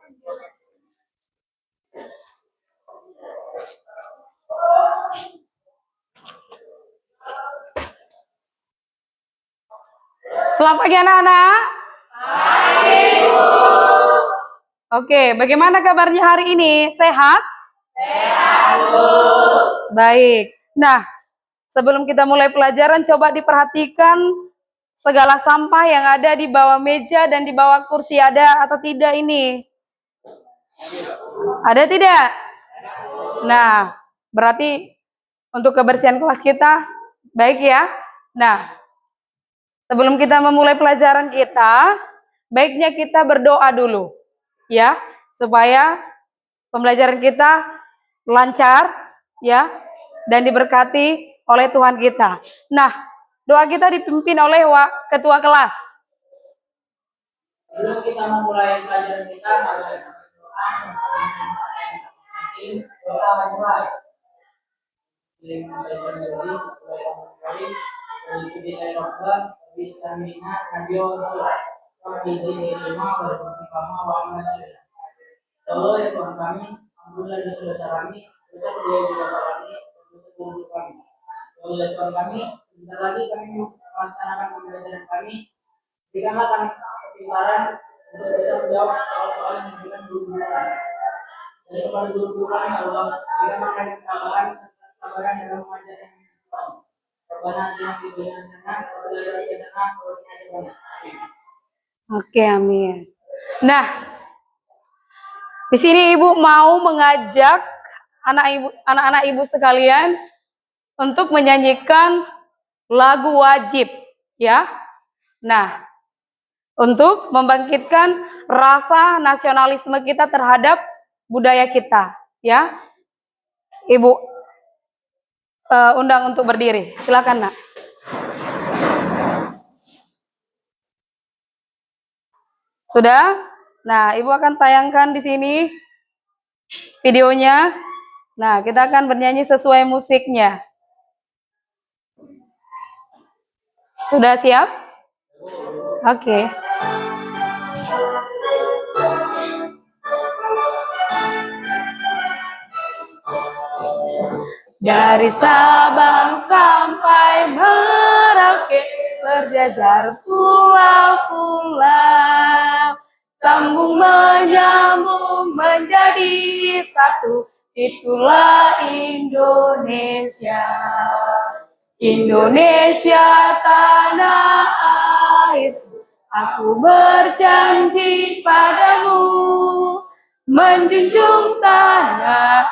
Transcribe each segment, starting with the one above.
Selamat pagi anak-anak. Oke, bagaimana kabarnya hari ini? Sehat? Sehat, Bu. Baik. Nah, sebelum kita mulai pelajaran, coba diperhatikan segala sampah yang ada di bawah meja dan di bawah kursi. Ada atau tidak ini? Ada tidak? Nah, berarti untuk kebersihan kelas kita baik ya. Nah, sebelum kita memulai pelajaran kita, baiknya kita berdoa dulu, ya, supaya pembelajaran kita lancar, ya, dan diberkati oleh Tuhan kita. Nah, doa kita dipimpin oleh ketua kelas. Sebelum kita memulai pelajaran kita, mari kita berdoa masing-masing. Doa mulai. Dengan saja dari supaya kembali untuk dinilai Allah bisa mina radio surat kami izin terima berfungsi kama wa manusia. Allah ya Tuhan kami, ampunilah dosa-dosa kami, dosa kedua juga kami, dosa buruk kami. Allah ya Tuhan kami, sebentar lagi kami melaksanakan pembelajaran kami. Berikanlah kami kepintaran untuk bisa menjawab soal-soal yang diberikan guru-guru kami. Dan kepada guru-guru kami Allah, berikanlah kami ketabahan kesabaran dalam mengajar yang kita. Perbanyak yang diberikan sana, perbanyak di sana, perbanyak. Oke, amin. Nah, di sini Ibu mau mengajak anak-anak Ibu sekalian untuk menyanyikan lagu wajib, ya. Nah, untuk membangkitkan rasa nasionalisme kita terhadap budaya kita, ya. Ibu undang untuk berdiri. Silakan, Nak. Sudah? Nah, Ibu akan tayangkan di sini videonya. Nah, kita akan bernyanyi sesuai musiknya. Sudah siap? Oke. Dari Sabang sampai Merauke, berjajar pulau-pulau, sambung menyambung menjadi satu, itulah Indonesia. Indonesia tanah air, aku berjanji padamu, menjunjung tanah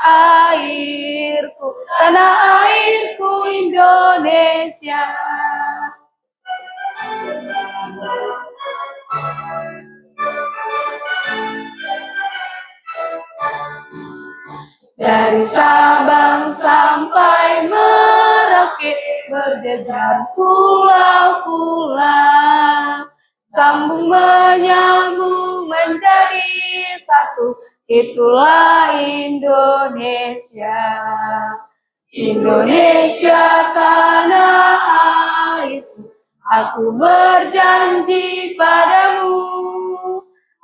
airku Indonesia. Dari Sabang sampai Merauke, berjajar pulau-pulau, sambung menyambung menjadi satu, itulah Indonesia. Indonesia tanah airku, aku berjanji padamu,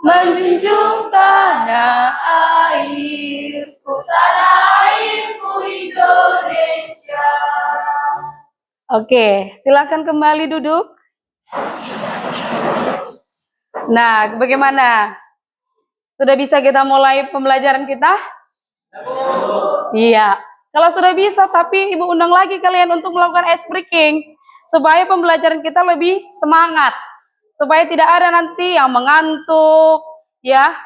menjunjung tanah airku Indonesia. Oke, silakan kembali duduk. Nah, bagaimana? Sudah bisa kita mulai pembelajaran kita? Iya. Kalau sudah bisa, tapi Ibu undang lagi kalian untuk melakukan ice breaking, supaya pembelajaran kita lebih semangat, supaya tidak ada nanti yang mengantuk, ya.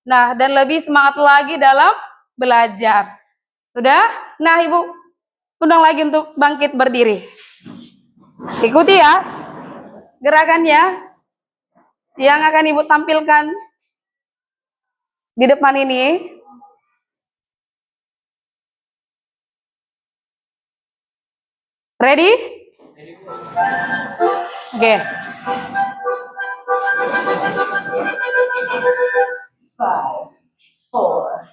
Nah, dan lebih semangat lagi dalam belajar. Sudah? Nah, Ibu undang lagi untuk bangkit berdiri. Ikuti ya gerakannya yang akan Ibu tampilkan di depan ini. Ready? Oke. 5, 4, 3, 2.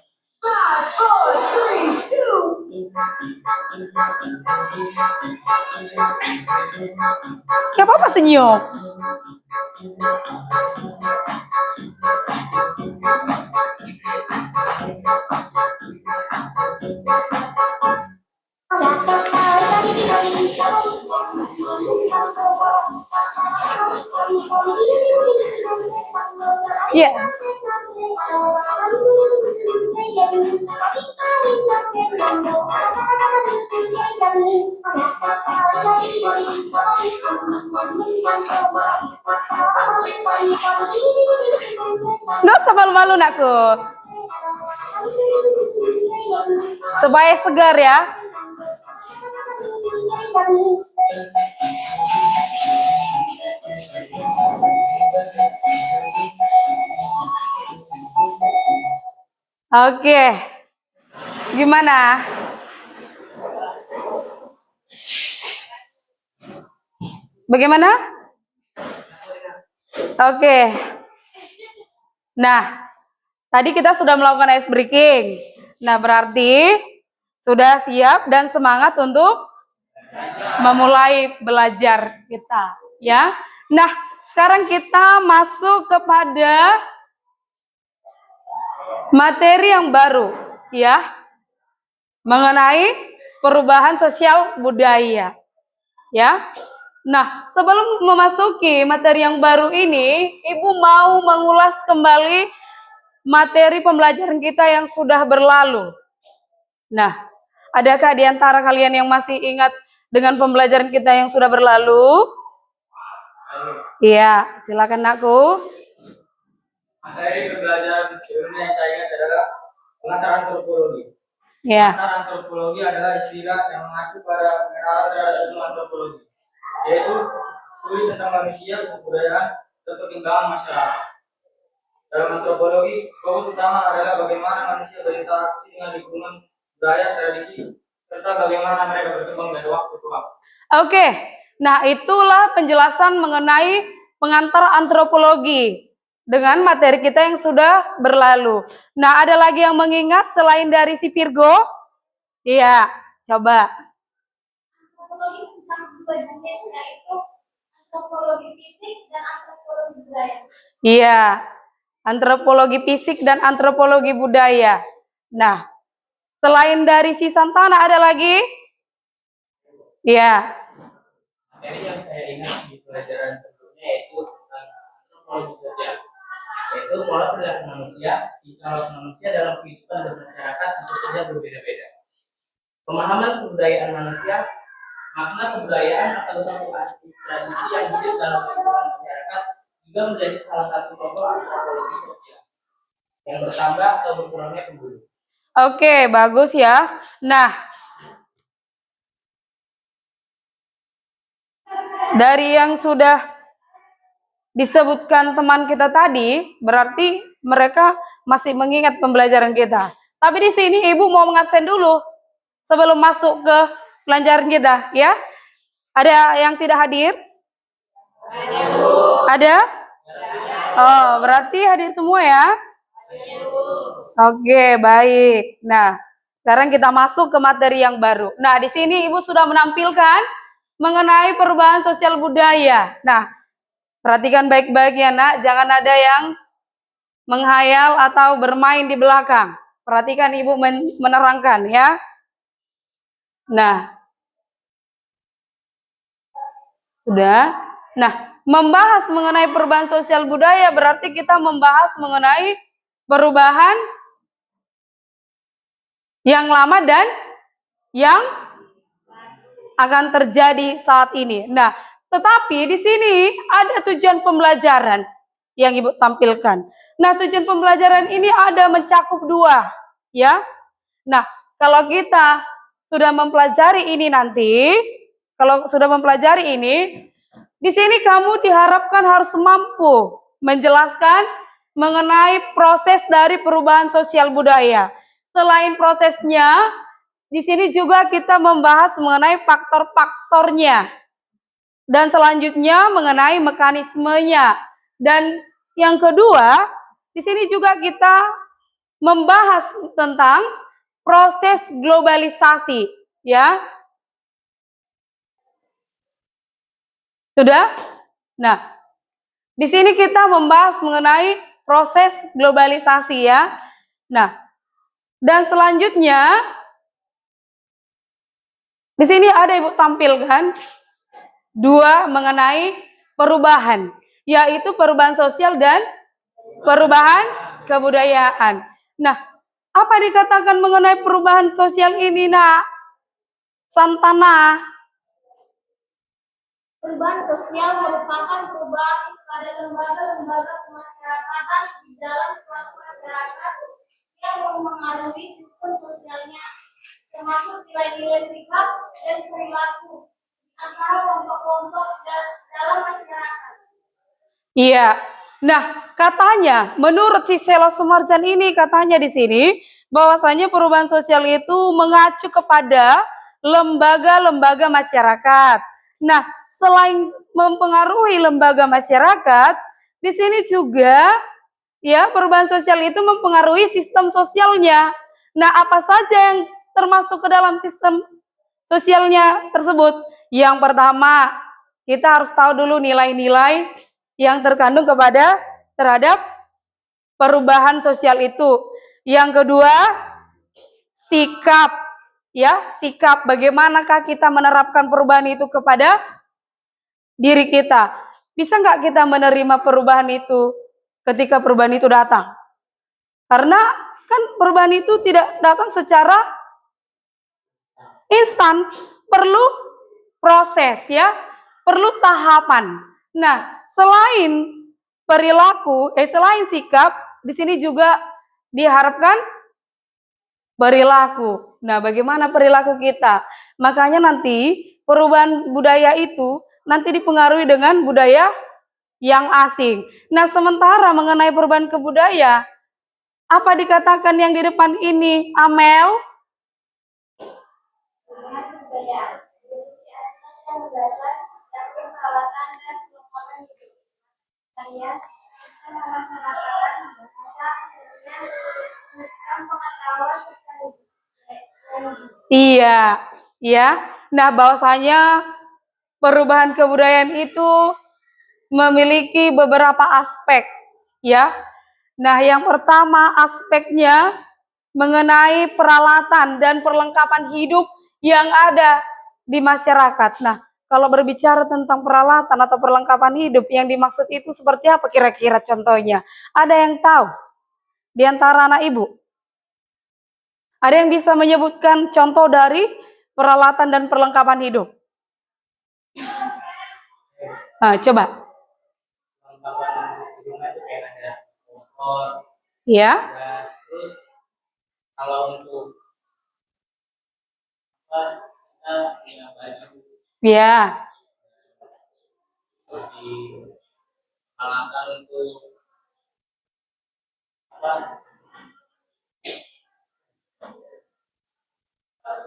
Gak apa-apa senyum. Nggak usah malu-malu nakku. Supaya segar ya. Oke. Gimana? Bagaimana? Oke. Nah, tadi kita sudah melakukan ice breaking. Nah, berarti sudah siap dan semangat untuk memulai belajar kita, ya. Nah, sekarang kita masuk kepada materi yang baru, ya, mengenai perubahan sosial budaya, ya. Nah, sebelum memasuki materi yang baru ini, Ibu mau mengulas kembali materi pembelajaran kita yang sudah berlalu. Nah, adakah di antara kalian yang masih ingat dengan pembelajaran kita yang sudah berlalu? Iya, silakan aku. Materi pembelajaran sebelumnya yang saya ingat adalah pengantar antropologi. Ya. Pengantar antropologi adalah istilah yang mengacu pada pengenalan terhadap ilmu antropologi, yaitu studi tentang manusia, kebudayaan, dan perkembangan masyarakat. Dalam antropologi, fokus utama adalah bagaimana manusia berinteraksi dengan lingkungan, budaya, tradisi, serta bagaimana mereka berkembang dari waktu ke waktu. Oke, nah itulah penjelasan mengenai pengantar antropologi dengan materi kita yang sudah berlalu. Nah, ada lagi yang mengingat selain dari si Virgo? Iya, coba. Antropologi tentang dua jenis, yaitu antropologi fisik dan antropologi budaya. Iya, antropologi fisik dan antropologi budaya. Nah, selain dari si Santana ada lagi? Iya. Materi yang saya ingat di pelajaran sebelumnya yaitu tentang antropologi sosial, yaitu pola perilaku manusia, manusia dalam kehidupan bermasyarakat tentu saja berbeda-beda. Pemahaman kebudayaan manusia, makna kebudayaan atau suatu tradisi yang hidup dalam lingkungan masyarakat juga menjadi salah satu contoh antropologi sosial yang bertambah atau berkurangnya penduduk. Oke, bagus ya. Nah, dari yang sudah disebutkan teman kita tadi, berarti mereka masih mengingat pembelajaran kita. Tapi di sini Ibu mau mengabsen dulu sebelum masuk ke pelajaran kita, ya. Ada yang tidak hadir? Ada? Oh, berarti hadir semua ya? Oke, baik. Nah, sekarang kita masuk ke materi yang baru. Nah, di sini Ibu sudah menampilkan mengenai perubahan sosial budaya. Nah, perhatikan baik-baik ya nak, jangan ada yang menghayal atau bermain di belakang. Perhatikan Ibu menerangkan ya. Nah, sudah. Nah, membahas mengenai perubahan sosial budaya berarti kita membahas mengenai perubahan yang lama dan yang akan terjadi saat ini. Nah, tetapi di sini ada tujuan pembelajaran yang Ibu tampilkan. Nah, tujuan pembelajaran ini ada mencakup dua, ya. Nah, kalau kita sudah mempelajari ini nanti, kalau sudah mempelajari ini, di sini kamu diharapkan harus mampu menjelaskan mengenai proses dari perubahan sosial budaya. Selain prosesnya, di sini juga kita membahas mengenai faktor-faktornya. Dan selanjutnya mengenai mekanismenya. Dan yang kedua, di sini juga kita membahas tentang proses globalisasi, ya. Sudah? Nah, di sini kita membahas mengenai proses globalisasi ya. Nah, dan selanjutnya di sini ada Ibu tampilkan dua mengenai perubahan, yaitu perubahan sosial dan perubahan kebudayaan. Nah, apa dikatakan mengenai perubahan sosial ini, Nak? Santana. Perubahan sosial merupakan perubahan pada lembaga-lembaga kemasyarakatan di dalam suatu masyarakat yang mempengaruhi sistem sosialnya, termasuk nilai-nilai sikap dan perilaku antara kelompok-kelompok dalam masyarakat. Iya. Nah, katanya menurut si Sela Sumarjan ini katanya di sini bahwasanya perubahan sosial itu mengacu kepada lembaga-lembaga masyarakat. Nah, selain mempengaruhi lembaga masyarakat, di sini juga ya perubahan sosial itu mempengaruhi sistem sosialnya. Nah, apa saja yang termasuk ke dalam sistem sosialnya tersebut? Yang pertama, kita harus tahu dulu nilai-nilai yang terkandung terhadap perubahan sosial itu. Yang kedua, sikap. Ya, sikap. Bagaimanakah kita menerapkan perubahan itu kepada diri kita? Bisa nggak kita menerima perubahan itu ketika perubahan itu datang? Karena kan perubahan itu tidak datang secara instan, perlu proses ya, perlu tahapan. Nah, selain perilaku, selain sikap, di sini juga diharapkan perilaku. Nah, bagaimana perilaku kita? Makanya nanti perubahan budaya itu nanti dipengaruhi dengan budaya yang asing. Nah, sementara mengenai perubahan kebudaya, apa dikatakan yang di depan ini, Amel? Perubahan kebudayaan memiliki aspek yang berdasar dan peralatan dan kelengkapan hidup. Saya, sistem pemasyarakatan, bahasa, kesenian, sistem pengetahuan, serta teknologi. Iya, ya. Nah, bahwasanya perubahan kebudayaan itu memiliki beberapa aspek, ya. Nah, yang pertama aspeknya mengenai peralatan dan perlengkapan hidup yang ada di masyarakat. Nah, kalau berbicara tentang peralatan atau perlengkapan hidup yang dimaksud itu seperti apa kira-kira contohnya? Ada yang tahu di antara anak ibu? Ada yang bisa menyebutkan contoh dari peralatan dan perlengkapan hidup? Nah, coba. Perlengkapan hidupnya itu kayak ada motor, Ya. gas, terus kalau untuk apa kita punya baju, Ya. terus di peralatan untuk apa?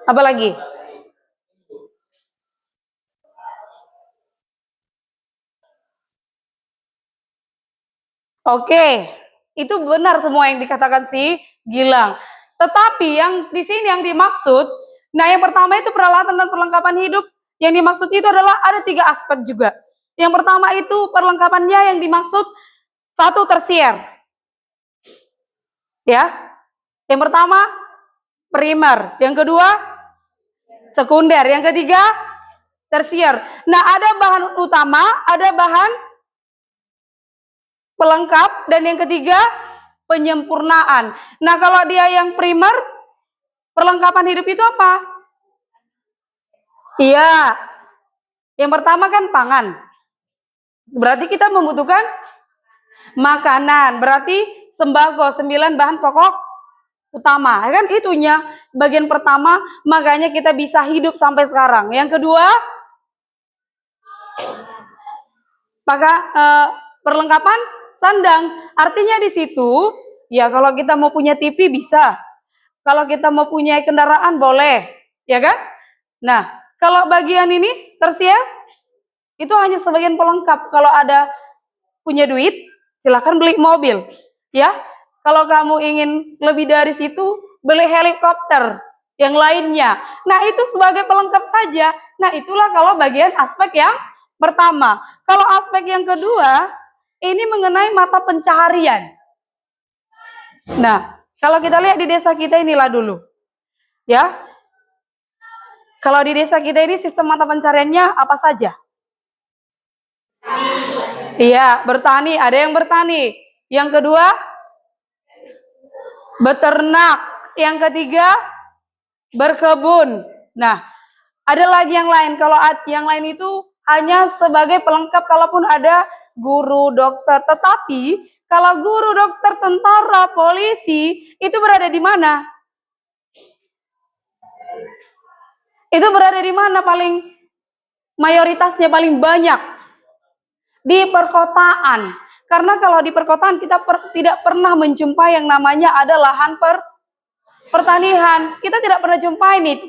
Apa lagi? Oke, itu benar semua yang dikatakan si Gilang. Tetapi yang di sini yang dimaksud, nah yang pertama itu peralatan dan perlengkapan hidup. Yang dimaksud itu adalah ada 3 aspek juga. Yang pertama itu perlengkapannya yang dimaksud satu tersier. Ya. Yang pertama primer, yang kedua sekunder, yang ketiga tersier. Nah, ada bahan utama, ada bahan pelengkap, dan yang ketiga penyempurnaan. Nah, kalau dia yang primer, perlengkapan hidup itu apa? Iya. Yang pertama kan pangan. Berarti kita membutuhkan makanan. Berarti sembako, 9 bahan pokok utama. Kan itunya bagian pertama, makanya kita bisa hidup sampai sekarang. Yang kedua, perlengkapan sandang. Artinya di situ, ya kalau kita mau punya TV bisa. Kalau kita mau punya kendaraan boleh, ya kan? Nah, kalau bagian ini tersier, itu hanya sebagian pelengkap. Kalau ada punya duit, silahkan beli mobil. Ya, kalau kamu ingin lebih dari situ, beli helikopter yang lainnya. Nah, itu sebagai pelengkap saja. Nah, itulah kalau bagian aspek yang pertama. Kalau aspek yang kedua, ini mengenai mata pencaharian. Nah, kalau kita lihat di desa kita inilah dulu. Ya. Kalau di desa kita ini sistem mata pencahariannya apa saja? Iya, bertani. Ada yang bertani. Yang kedua, beternak. Yang ketiga, berkebun. Nah, ada lagi yang lain. Kalau yang lain itu hanya sebagai pelengkap kalaupun ada guru, dokter. Tetapi kalau guru, dokter, tentara, polisi itu berada di mana? Itu berada di mana paling mayoritasnya paling banyak? Di perkotaan. Karena kalau di perkotaan kita tidak pernah menjumpai yang namanya ada lahan pertanian. Kita tidak pernah jumpai itu.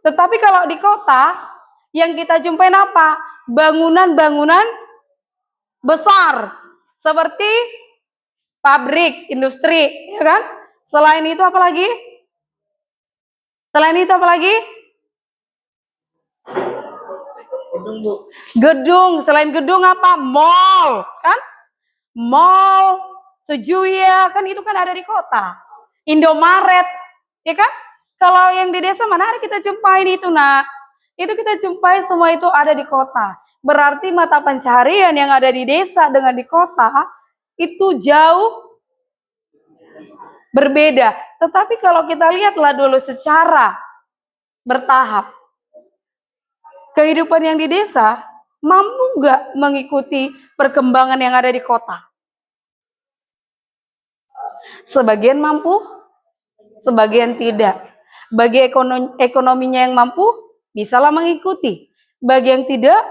Tetapi kalau di kota, yang kita jumpai apa? Bangunan-bangunan besar. Seperti pabrik, industri, ya kan? Selain itu apa lagi? Selain itu apa lagi? Gedung. Selain gedung apa? Mall, kan? Mall, Sujuya, kan itu kan ada di kota. Indomaret, ya kan? Kalau yang di desa mana ada kita jumpain itu, nak? Itu kita jumpai semua itu ada di kota. Berarti mata pencaharian yang ada di desa dengan di kota itu jauh berbeda. Tetapi kalau kita lihatlah dulu secara bertahap, kehidupan yang di desa mampu nggak mengikuti perkembangan yang ada di kota? Sebagian mampu, sebagian tidak. Bagi ekonominya yang mampu, bisalah mengikuti. Bagi yang tidak,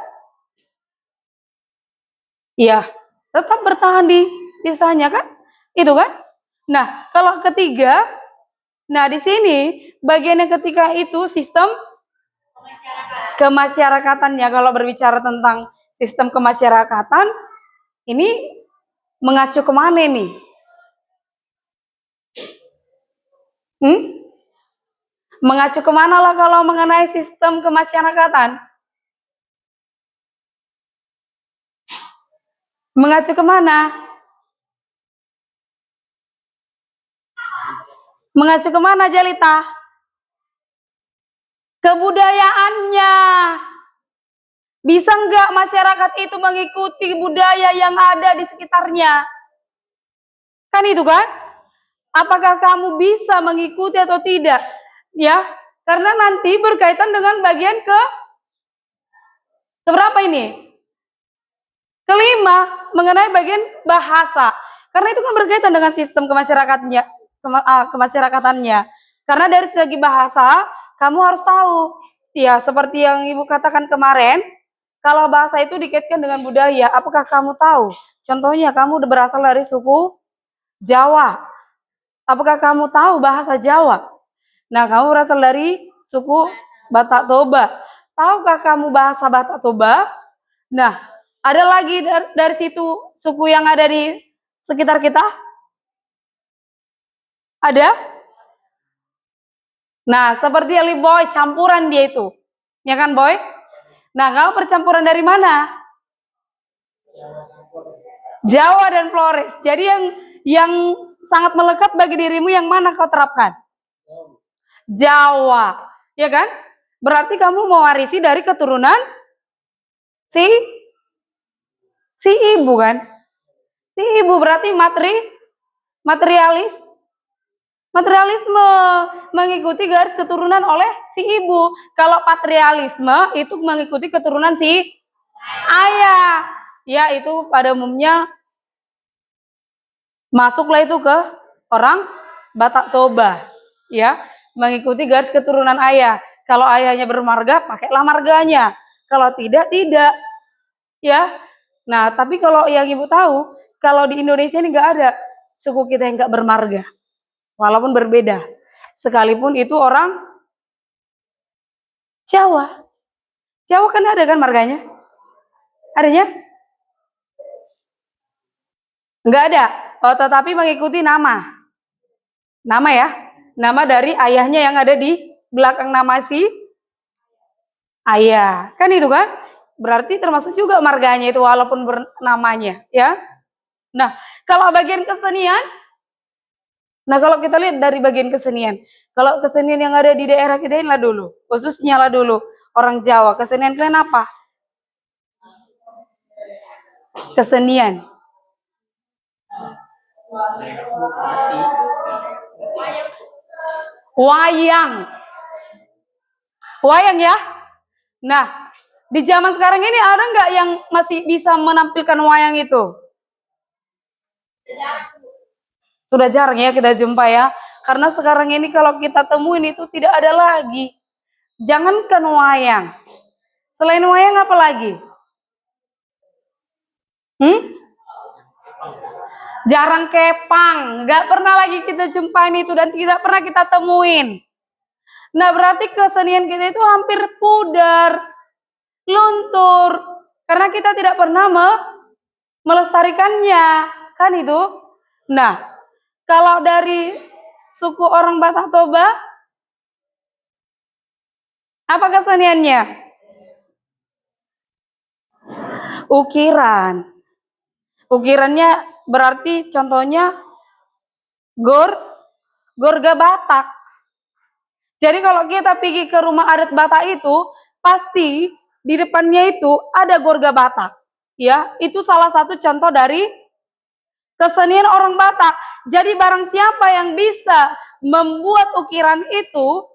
ya tetap bertahan di desanya, kan? Itu kan? Nah, kalau ketiga, nah di sini bagian yang ketiga itu sistem kemasyarakatannya. Kalau berbicara tentang sistem kemasyarakatan, ini mengacu kemana nih? Mengacu kemana lah kalau mengenai sistem kemasyarakatan? Mengacu kemana? Mengacu kemana, Jalita? Kebudayaannya. Bisa nggak masyarakat itu mengikuti budaya yang ada di sekitarnya? Kan itu kan? Apakah kamu bisa mengikuti atau tidak? Ya, karena nanti berkaitan dengan bagian keberapa ini? Kelima, mengenai bagian bahasa. Karena itu kan berkaitan dengan sistem kemasyarakatannya. Karena dari segi bahasa, kamu harus tahu. Ya, seperti yang Ibu katakan kemarin, kalau bahasa itu dikaitkan dengan budaya, apakah kamu tahu? Contohnya, kamu berasal dari suku Jawa. Apakah kamu tahu bahasa Jawa? Nah, kamu berasal dari suku Batak Toba. Tahukah kamu bahasa Batak Toba? Nah, ada lagi dari situ suku yang ada di sekitar kita? Ada? Nah, seperti Ali Boy, campuran dia itu. Ya kan, Boy? Nah, kamu percampuran dari mana? Jawa dan Flores. Jadi yang sangat melekat bagi dirimu yang mana kau terapkan? Jawa. Ya kan? Berarti kamu mewarisi dari keturunan si ibu kan? Si ibu berarti materialisme mengikuti garis keturunan oleh si ibu. Kalau patrialisme itu mengikuti keturunan si ayah. Ya, itu pada umumnya masuklah itu ke orang Batak Toba. Ya, mengikuti garis keturunan ayah. Kalau ayahnya bermarga, pakailah marganya. Kalau tidak, tidak. Ya. Nah, tapi kalau yang Ibu tahu, kalau di Indonesia ini nggak ada suku kita yang nggak bermarga. Walaupun berbeda. Sekalipun itu orang Jawa. Jawa kan ada kan marganya? Adanya? Enggak ada. Oh, tetapi mengikuti nama. Nama ya. Nama dari ayahnya yang ada di belakang nama si ayah. Kan itu kan? Berarti termasuk juga marganya itu walaupun bernamanya, ya. Nah, kalau bagian kesenian, nah kalau kita lihat dari bagian kesenian, kalau kesenian yang ada di daerah kita lah dulu, khususnya lah dulu orang Jawa, kesenian kalian apa? Kesenian. Wayang. Wayang ya. Nah, di zaman sekarang ini ada nggak yang masih bisa menampilkan wayang itu? Sudah jarang ya kita jumpa ya. Karena sekarang ini kalau kita temuin itu tidak ada lagi. Jangankan wayang. Selain wayang apa lagi? Jarang kepang. Nggak pernah lagi kita jumpain itu dan tidak pernah kita temuin. Nah, berarti kesenian kita itu hampir pudar, luntur. Karena kita tidak pernah melestarikannya. Kan itu? Nah, kalau dari suku orang Batak Toba, apa keseniannya? Ukiran. Ukirannya berarti contohnya gorga Batak. Jadi kalau kita pergi ke rumah adat Batak itu, pasti di depannya itu ada gorga Batak. Ya, itu salah satu contoh dari kesenian orang Batak. Jadi barang siapa yang bisa membuat ukiran itu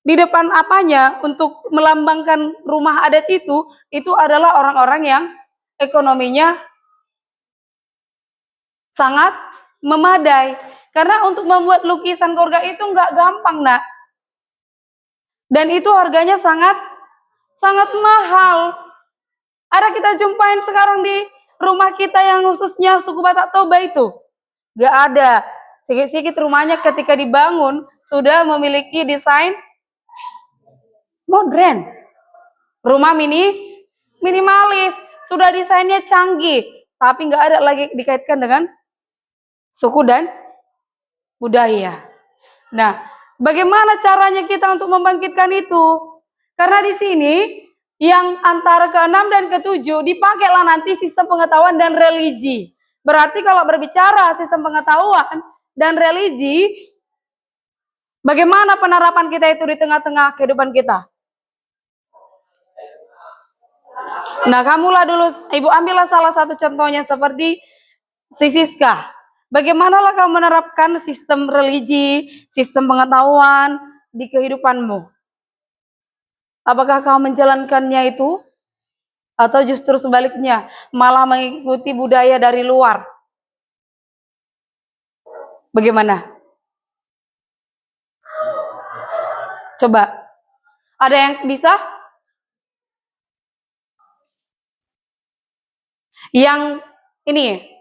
di depan apanya untuk melambangkan rumah adat itu adalah orang-orang yang ekonominya sangat memadai. Karena untuk membuat lukisan gorga itu nggak gampang, nak. Dan itu harganya sangat sangat mahal. Ada kita jumpain sekarang di rumah kita yang khususnya suku Batak Toba itu. Gak ada. Sedikit-sedikit rumahnya ketika dibangun sudah memiliki desain modern. Rumah minimalis. Sudah desainnya canggih. Tapi gak ada lagi dikaitkan dengan suku dan budaya. Nah, bagaimana caranya kita untuk membangkitkan itu? Karena di sini yang antara ke-6 dan ke-7 dipakailah nanti sistem pengetahuan dan religi. Berarti kalau berbicara sistem pengetahuan dan religi, bagaimana penerapan kita itu di tengah-tengah kehidupan kita? Nah, kamulah dulu, Ibu ambillah salah satu contohnya seperti Siska. Bagaimanalah kamu menerapkan sistem religi, sistem pengetahuan di kehidupanmu? Apakah kamu menjalankannya itu? Atau justru sebaliknya, malah mengikuti budaya dari luar? Bagaimana? Coba, ada yang bisa? Yang ini,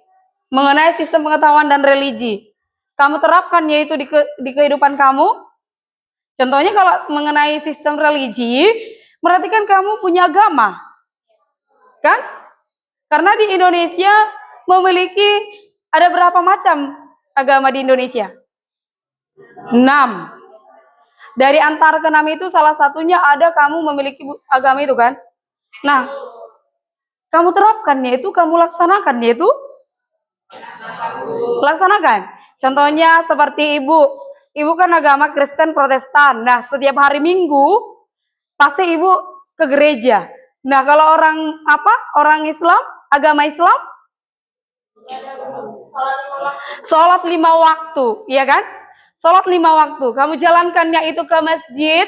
mengenai sistem pengetahuan dan religi, kamu terapkan yaitu di kehidupan kamu? Contohnya kalau mengenai sistem religi, berarti kan kamu punya agama, kan? Karena di Indonesia memiliki ada berapa macam agama di Indonesia? 6. Dari antara ke-6 itu salah satunya ada kamu memiliki agama itu kan? Nah, kamu terapkannya itu, kamu laksanakannya itu? Laksanakan. Contohnya seperti Ibu kan agama Kristen Protestan. Nah, setiap hari Minggu pasti Ibu ke gereja. Nah, kalau orang Islam, agama Islam, sholat 5 waktu, iya kan? Sholat 5 waktu. Kamu jalankannya itu ke masjid,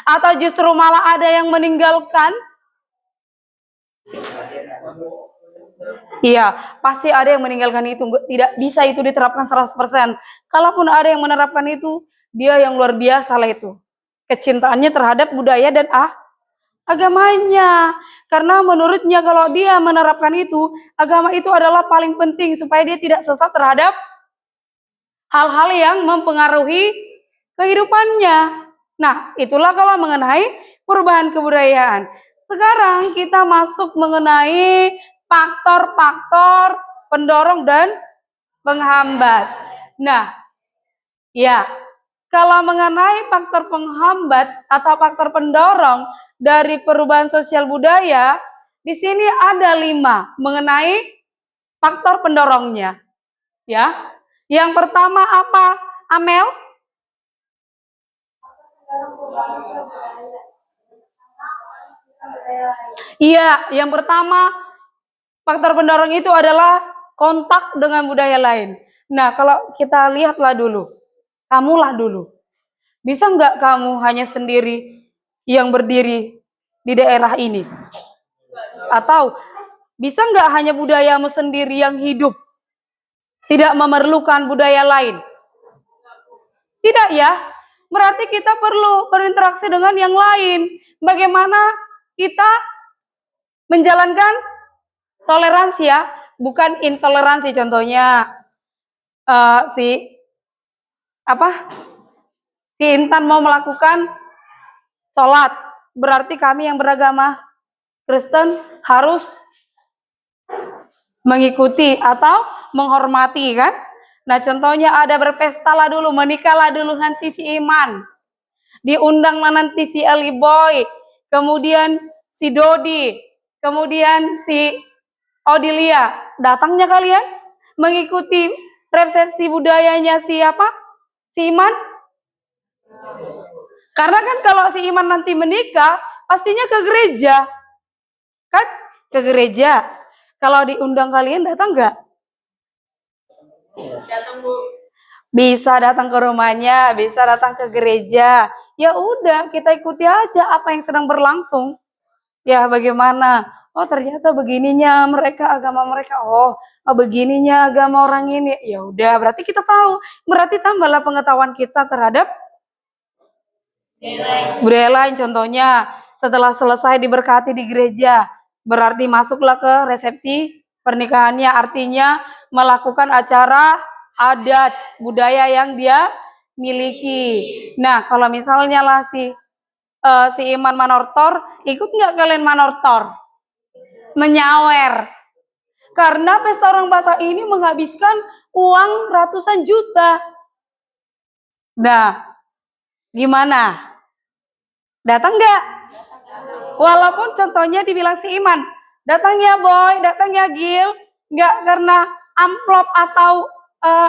atau justru malah ada yang meninggalkan? Iya, pasti ada yang meninggalkan itu. Tidak bisa itu diterapkan 100%. Kalaupun ada yang menerapkan itu, dia yang luar biasa lah itu. Kecintaannya terhadap budaya dan agamanya. Karena menurutnya kalau dia menerapkan itu, agama itu adalah paling penting supaya dia tidak sesat terhadap hal-hal yang mempengaruhi kehidupannya. Nah, itulah kalau mengenai perubahan kebudayaan. Sekarang kita masuk mengenai faktor-faktor pendorong dan penghambat. Nah, ya, kalau mengenai faktor penghambat atau faktor pendorong dari perubahan sosial budaya, di sini ada 5 mengenai faktor pendorongnya. Ya, yang pertama apa, Amel? Iya, yang pertama faktor pendorong itu adalah kontak dengan budaya lain. Nah, kalau kita lihatlah dulu, kamulah dulu. Bisa nggak kamu hanya sendiri yang berdiri di daerah ini? Atau bisa nggak hanya budayamu sendiri yang hidup, tidak memerlukan budaya lain? Tidak ya, berarti kita perlu berinteraksi dengan yang lain. Bagaimana kita menjalankan toleransi ya, bukan intoleransi. Contohnya si Intan mau melakukan sholat, berarti kami yang beragama Kristen harus mengikuti atau menghormati kan? Nah contohnya ada berpesta lah dulu, menikah lah dulu nanti si Iman, diundang lah nanti si Eli Boy, kemudian si Dodi, kemudian si Odilia, datangnya kalian mengikuti resepsi budayanya siapa? Si Iman? Karena kan kalau si Iman nanti menikah, pastinya ke gereja. Kan? Ke gereja. Kalau diundang kalian datang nggak? Datang, Bu. Bisa datang ke rumahnya, bisa datang ke gereja. Ya udah, kita ikuti aja apa yang sedang berlangsung. Ya bagaimana? Oh ternyata begininya mereka, agama mereka. Oh begininya agama orang ini. Ya udah, berarti kita tahu. Berarti tambahlah pengetahuan kita terhadap budaya lain. Contohnya setelah selesai diberkati di gereja, berarti masuklah ke resepsi pernikahannya, artinya melakukan acara adat budaya yang dia miliki. Nah kalau misalnya lah si Iman manortor, ikut nggak kalian manortor? Menyawer. Karena pesta orang Batak ini menghabiskan uang ratusan juta. Nah, gimana? Datang nggak? Walaupun contohnya dibilang si Iman, datang ya Boy, datang ya Gil, nggak karena amplop atau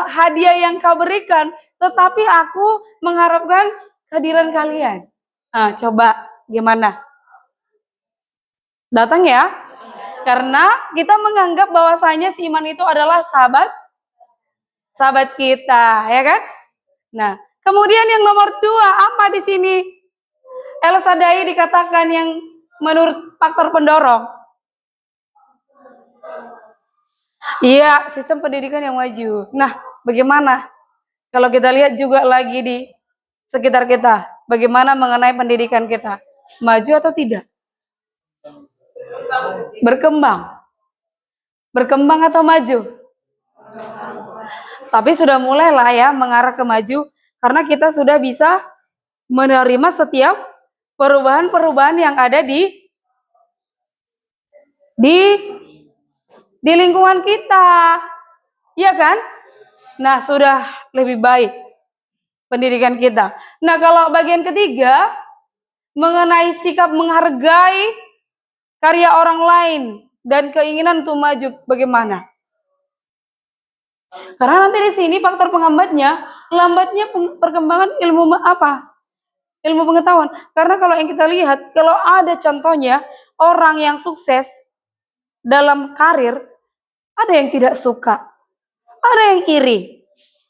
hadiah yang kau berikan, tetapi aku mengharapkan kehadiran kalian. Nah, coba gimana? Datang ya? Karena kita menganggap bahwasanya si Iman itu adalah sahabat kita, ya kan? Nah, kemudian yang nomor 2 apa di sini? El Sadai dikatakan yang menurut faktor pendorong. Iya, sistem pendidikan yang maju. Nah, bagaimana? Kalau kita lihat juga lagi di sekitar kita, bagaimana mengenai pendidikan kita? Maju atau tidak? Berkembang. Berkembang atau maju? Tapi sudah mulailah ya mengarah ke maju, karena kita sudah bisa menerima setiap perubahan-perubahan yang ada di lingkungan kita. Iya kan? Nah, sudah lebih baik pendidikan kita. Nah, kalau bagian ketiga mengenai sikap menghargai karya orang lain dan keinginan untuk maju, bagaimana? Karena nanti di sini faktor penghambatnya, lambatnya perkembangan ilmu apa? Ilmu pengetahuan. Karena kalau yang kita lihat, kalau ada contohnya orang yang sukses dalam karir, ada yang tidak suka, ada yang iri.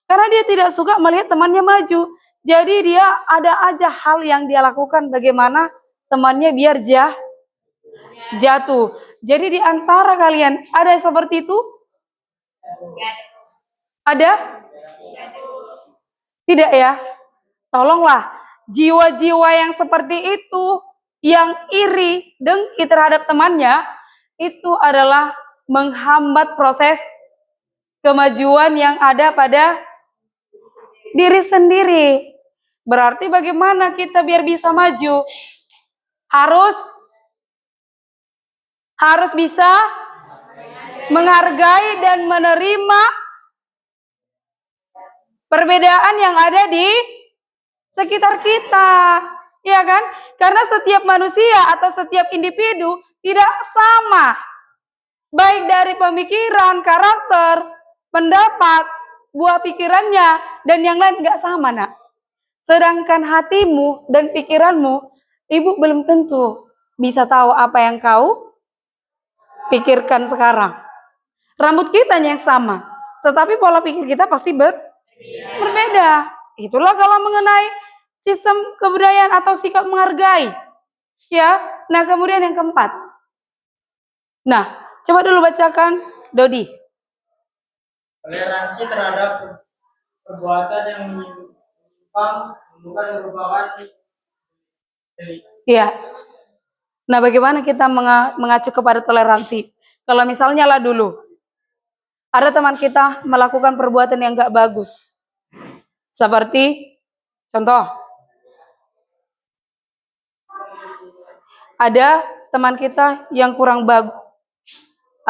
Karena dia tidak suka melihat temannya maju. Jadi dia ada aja hal yang dia lakukan bagaimana temannya biar jatuh. Jadi di antara kalian ada yang seperti itu? Ada? Tidak ya? Tolonglah, jiwa-jiwa yang seperti itu, yang iri, dengki terhadap temannya, itu adalah menghambat proses kemajuan yang ada pada diri sendiri. Berarti bagaimana kita biar bisa maju? Harus bisa menghargai dan menerima perbedaan yang ada di sekitar kita, ya kan? Karena setiap manusia atau setiap individu tidak sama, baik dari pemikiran, karakter, pendapat, buah pikirannya, dan yang lain nggak sama, nak. Sedangkan hatimu dan pikiranmu, ibu belum tentu bisa tahu apa yang kau pikirkan sekarang. Rambut kita yang sama, tetapi pola pikir kita pasti berbeda. Itulah kalau mengenai sistem kebudayaan atau sikap menghargai. Ya. Nah, kemudian yang keempat. Nah, coba dulu bacakan, Dodi. Toleransi terhadap perbuatan yang menyimpang bukan merupakan delik. Iya. Nah, bagaimana kita mengacu kepada toleransi? Kalau misalnya lah dulu, ada teman kita melakukan perbuatan yang gak bagus. Seperti, contoh, ada teman kita yang kurang bagus,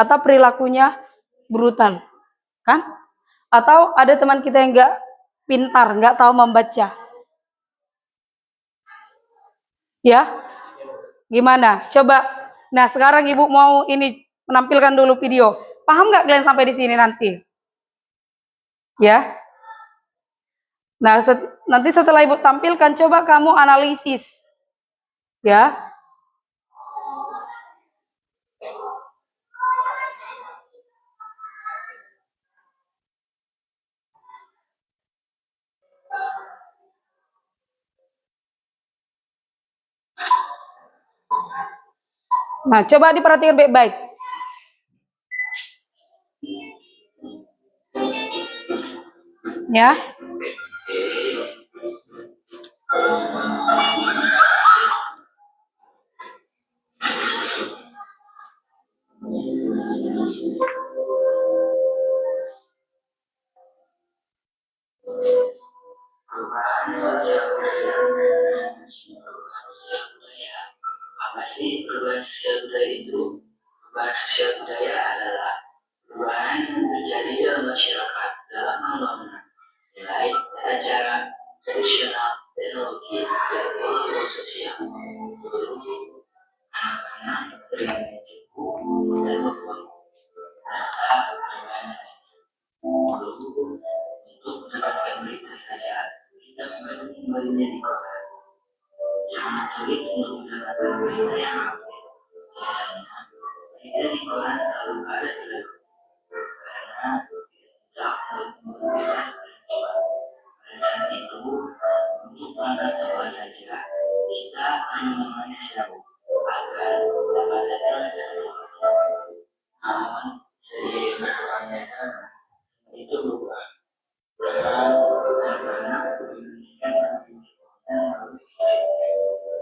atau perilakunya brutal, kan? Atau ada teman kita yang gak pintar, gak tahu membaca. Ya, gimana? Coba. Nah, sekarang ibu mau ini menampilkan dulu video. Paham nggak kalian sampai di sini nanti? Ya. Nah, nanti setelah ibu tampilkan, coba kamu analisis. Ya. Nah, coba diperhatikan baik-baik. Ya. Apa sih perubahan sosial budaya itu? Perubahan sosial budaya adalah perubahan yang terjadi dalam masyarakat dalam pembangunan nilai, tata cara, tradisional, teknologi, dan kehidupan sosial. Dulu, anak-anak sering mencukup dan membuang serta berbanyak. Dulu, untuk mendapatkan berita saja, kita membelinya di koran. Sangat sulit untuk mendapatkan berita yang update. Biasanya, berita di koran selalu ada di dalam karena tidak mudah bebas terjual. Pada saat itu, untuk perangkat sekolah saja, kita hanya menulis silau agar dapat datang dan melakukan. Namun, seiring berkembangnya zaman, itu berubah. Sekarang, anak-anak menginginkan dan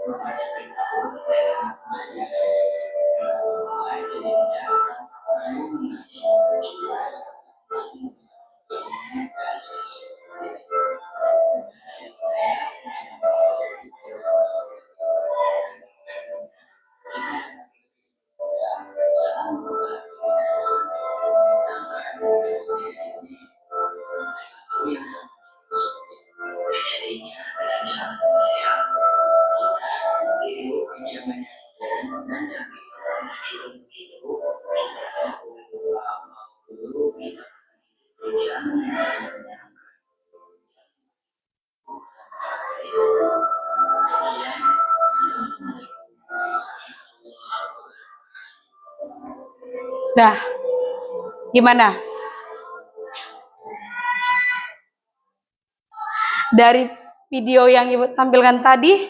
membaca spektakuler bersama temannya. Sekolah jadi tidak perlu menulis. Kita Nah, gimana? Dari video yang ibu tampilkan tadi,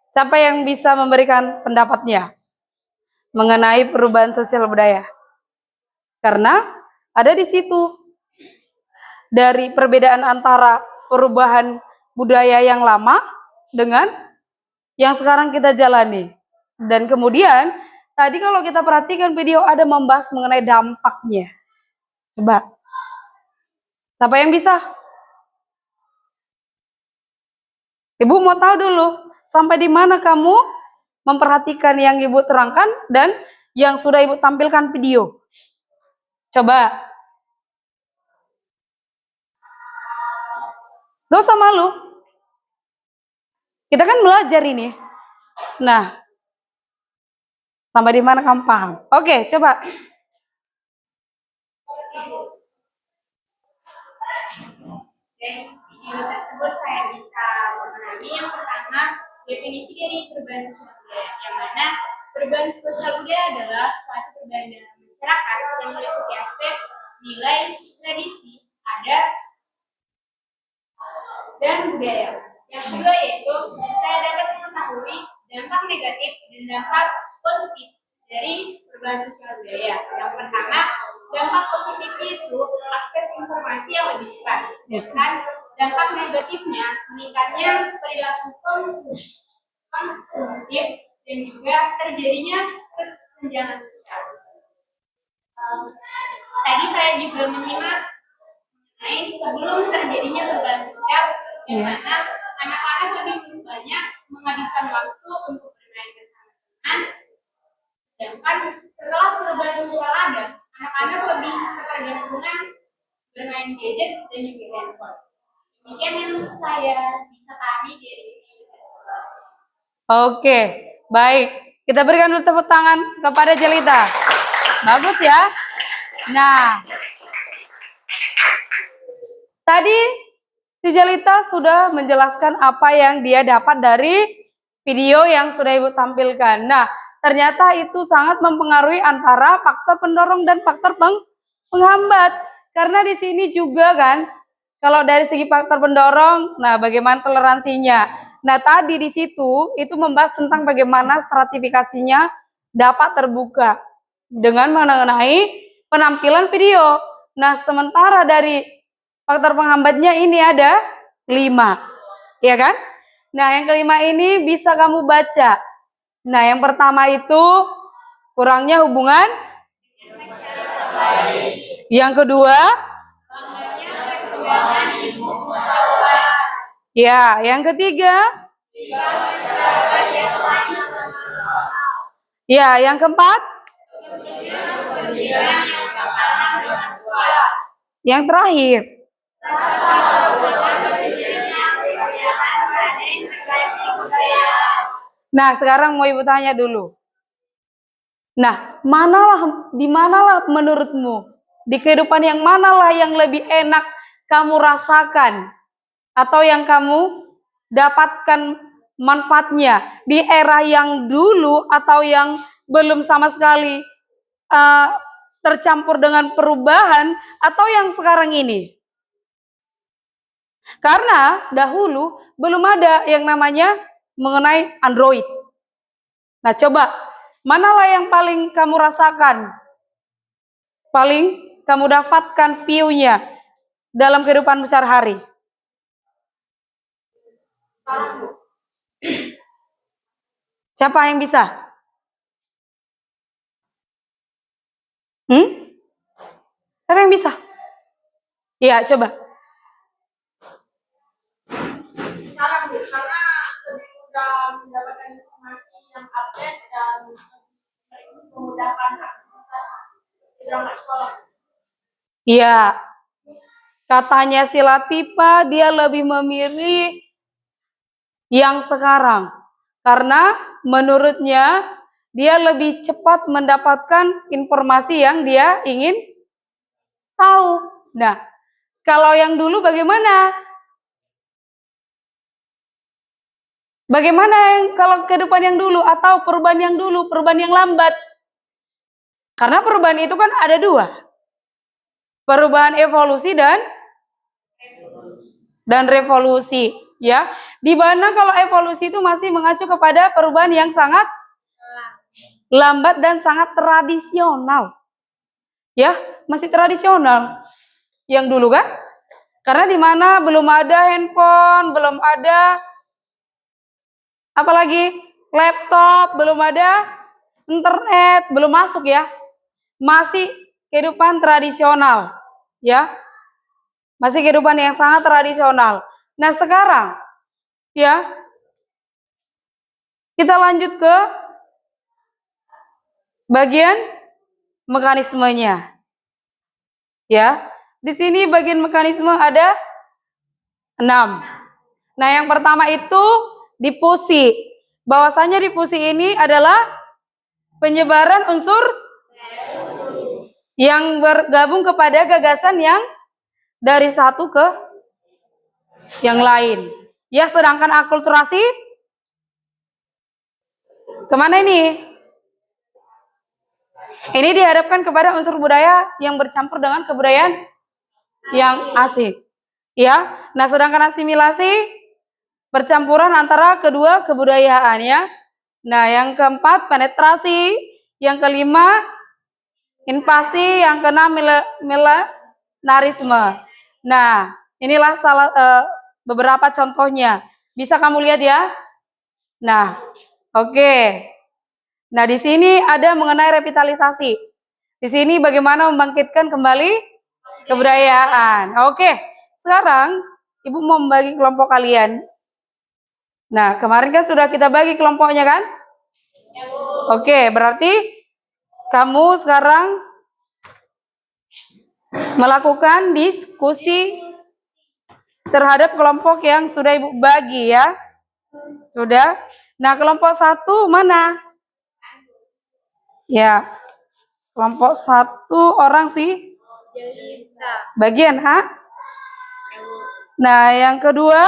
siapa yang bisa memberikan pendapatnya mengenai perubahan sosial budaya? Karena ada di situ dari perbedaan antara perubahan budaya yang lama dengan yang sekarang kita jalani. Dan kemudian tadi kalau kita perhatikan video ada membahas mengenai dampaknya. Coba. Siapa yang bisa? Ibu mau tahu dulu, sampai di mana kamu memperhatikan yang ibu terangkan dan yang sudah ibu tampilkan video. Coba. Gak usah malu. Kita kan belajar ini. Nah, sampai di mana kamu paham? Oke, coba. Dari video tersebut saya bisa memahami yang pertama definisi dari perubahan sosial budaya, yang mana perubahan sosial budaya adalah suatu perubahan dalam masyarakat yang meliputi aspek nilai, tradisi, adat, dan budaya. Yang kedua yaitu saya dapat mengetahui dampak negatif dan dampak positif dari perubahan sosial budaya. Yang pertama, dampak positif itu akses informasi yang lebih cepat. Sedangkan dampak negatifnya meningkatnya perilaku konsumtif dan juga terjadinya kesenjangan sosial. Tadi saya juga menyimak mengenai sebelum terjadinya perubahan sosial, di mana anak-anak lebih banyak menghabiskan waktu untuk bermain bersama teman. Sedangkan setelah perubahan sosial ada, anak-anak lebih ketergantungan bermain gadget dan juga handphone. Demikian yang saya bisa pahami dari ini. Oke, baik. Kita berikan dulu tepuk tangan kepada Jelita. Bagus ya. Nah, tadi si Jelita sudah menjelaskan apa yang dia dapat dari video yang sudah Ibu tampilkan. Nah, ternyata itu sangat mempengaruhi antara faktor pendorong dan faktor penghambat. Karena di sini juga kan, kalau dari segi faktor pendorong, nah bagaimana toleransinya. Nah, tadi di situ itu membahas tentang bagaimana stratifikasinya dapat terbuka dengan mengenai penampilan video. Nah, sementara dari faktor penghambatnya ini ada 5, ya kan? Nah, yang kelima ini bisa kamu baca. Nah, yang pertama itu kurangnya hubungan. Yang kedua, ya, yang ketiga, ya, yang keempat, yang terakhir. Nah, sekarang mau Ibu tanya dulu. Nah, di manalah menurutmu? Di kehidupan yang manalah yang lebih enak kamu rasakan? Atau yang kamu dapatkan manfaatnya? Di era yang dulu atau yang belum sama sekali tercampur dengan perubahan, atau yang sekarang ini? Karena dahulu belum ada yang namanya mengenai Android. Nah, coba, manalah yang paling kamu rasakan? Paling kamu dapatkan view-nya dalam kehidupan sehari-hari? Siapa yang bisa? Siapa yang bisa? Iya, coba. Sekarang karena lebih mudah mendapatkan informasi yang update dan memudahkan aktivitas di dalam sekolah. Iya. Katanya si Latifa, dia lebih memilih yang sekarang. Karena menurutnya dia lebih cepat mendapatkan informasi yang dia ingin tahu. Nah, kalau yang dulu bagaimana? Bagaimana kalau kehidupan yang dulu atau perubahan yang dulu, perubahan yang lambat? Karena perubahan itu kan ada 2. Perubahan evolusi dan revolusi, ya. Di mana kalau evolusi itu masih mengacu kepada perubahan yang sangat lambat dan sangat tradisional. Ya, masih tradisional. Yang dulu kan? Karena di mana belum ada handphone, belum ada apalagi laptop, belum ada internet, belum masuk ya. Masih kehidupan tradisional, ya. Masih kehidupan yang sangat tradisional. Nah, sekarang ya, kita lanjut ke bagian mekanismenya. Ya, di sini bagian mekanisme ada 6. Nah, yang pertama itu difusi. Bahwasanya difusi ini adalah penyebaran unsur yang bergabung kepada gagasan yang dari satu ke yang lain. Ya, sedangkan akulturasi kemana ini? Ini dihadapkan kepada unsur budaya yang bercampur dengan kebudayaan yang asing. Ya. Nah, sedangkan asimilasi percampuran antara kedua kebudayaan ya. Nah, yang keempat penetrasi, yang kelima invasi, yang keenam milenarisme. Nah, inilah beberapa contohnya. Bisa kamu lihat ya. Nah, oke. Nah, di sini ada mengenai revitalisasi. Di sini bagaimana membangkitkan kembali kebudayaan. Oke, sekarang Ibu mau membagi kelompok kalian. Nah, kemarin kan sudah kita bagi kelompoknya kan? Oke, berarti kamu sekarang melakukan diskusi terhadap kelompok yang sudah Ibu bagi ya. Sudah. Nah, kelompok 1 mana? Ya, kelompok 1 orang sih. Bagian A. Nah, yang kedua.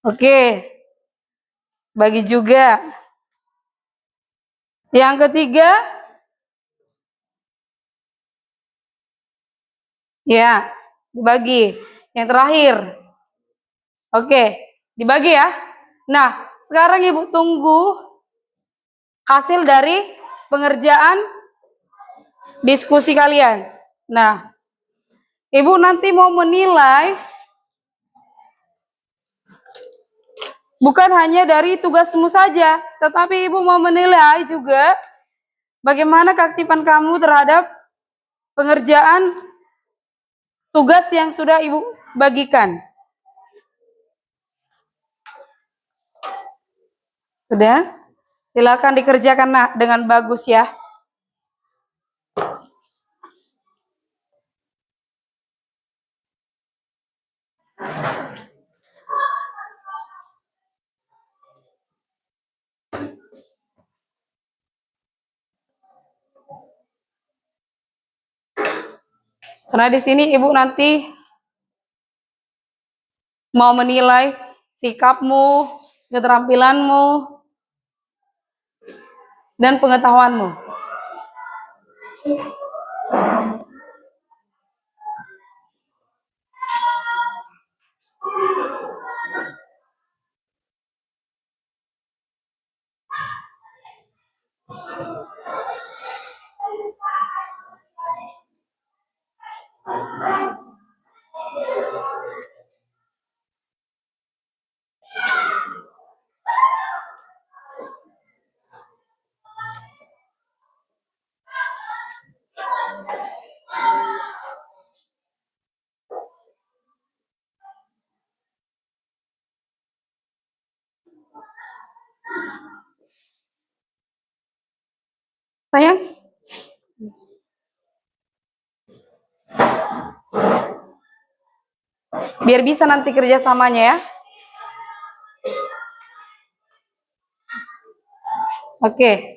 Oke. Bagi juga. Yang ketiga. Ya, dibagi. Yang terakhir. Oke, dibagi ya. Nah, sekarang Ibu tunggu hasil dari pengerjaan diskusi kalian. Nah, Ibu nanti mau menilai bukan hanya dari tugasmu saja, tetapi Ibu mau menilai juga bagaimana keaktifan kamu terhadap pengerjaan tugas yang sudah Ibu bagikan. Sudah? Silakan dikerjakan dengan bagus ya. Karena di sini Ibu nanti mau menilai sikapmu, keterampilanmu, dan pengetahuanmu. Sayang? Biar bisa nanti kerjasamanya ya. Oke.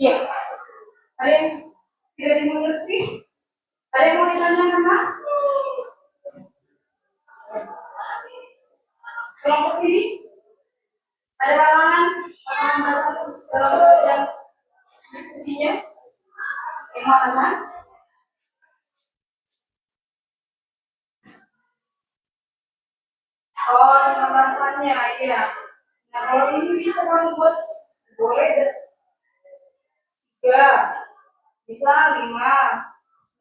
Iya. Ada yang tidak dimengerti? Ada yang mau ditanya nama? Kelompok sini? Ada halangan atau hambatan dalam belajar diskusinya? Yang mana? Oh, penambahannya, iya. Nah, kalau ini bisa kamu buat boleh tiga, bisa lima.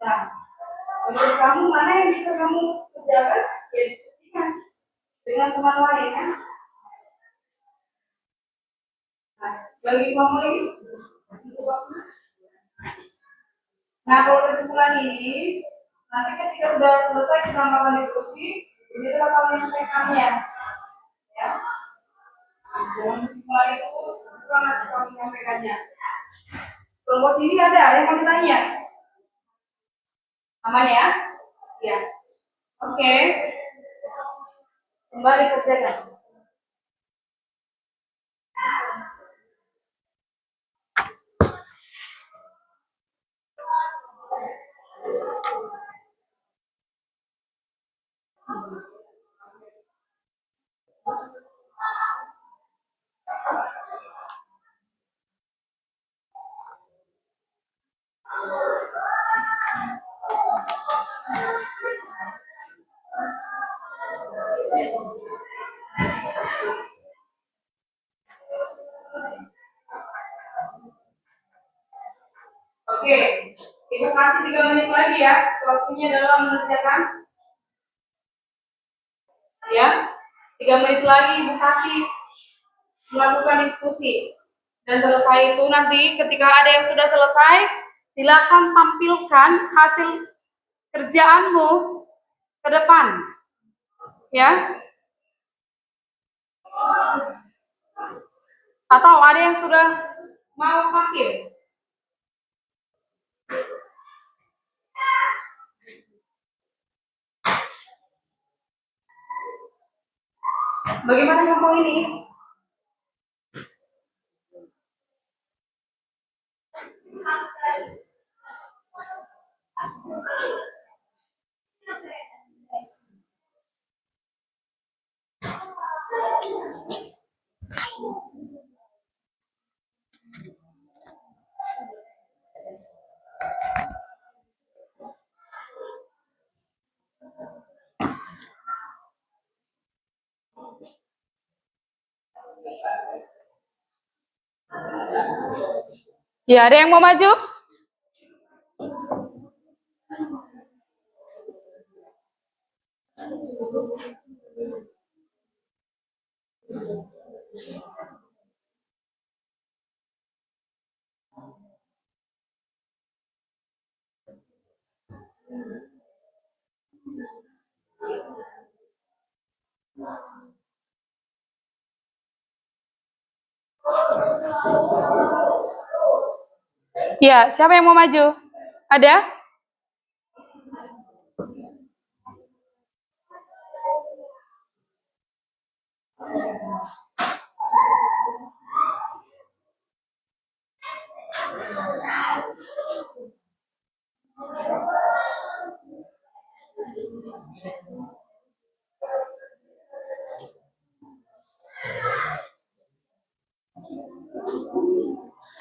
Nah, menurut kamu mana yang bisa kamu kerjakan? Ya diskusikan dengan teman lain kan? Nah, bagi kamu ini, nah kalau kesimpulan ini, nanti ketika sudah selesai kita akan diskusi, di situ akan menyampaikannya, ya. Dengan kesimpulan itu nanti kamu menyampaikannya. Kelompok sini ada yang mau ditanya? Aman ya? Ya. Oke. Kembali kerjakan. Oke, Ibu kasih 3 menit lagi ya, waktunya dalam mengerjakan. Ya, 3 menit lagi Ibu kasih melakukan diskusi. Dan selesai itu nanti ketika ada yang sudah selesai, silakan tampilkan hasil kerjaanmu ke depan. Ya. Atau ada yang sudah mau tampil? Bagaimana kelompok ini? Ya, ada yang mau maju? Ya, siapa yang mau maju? Ada?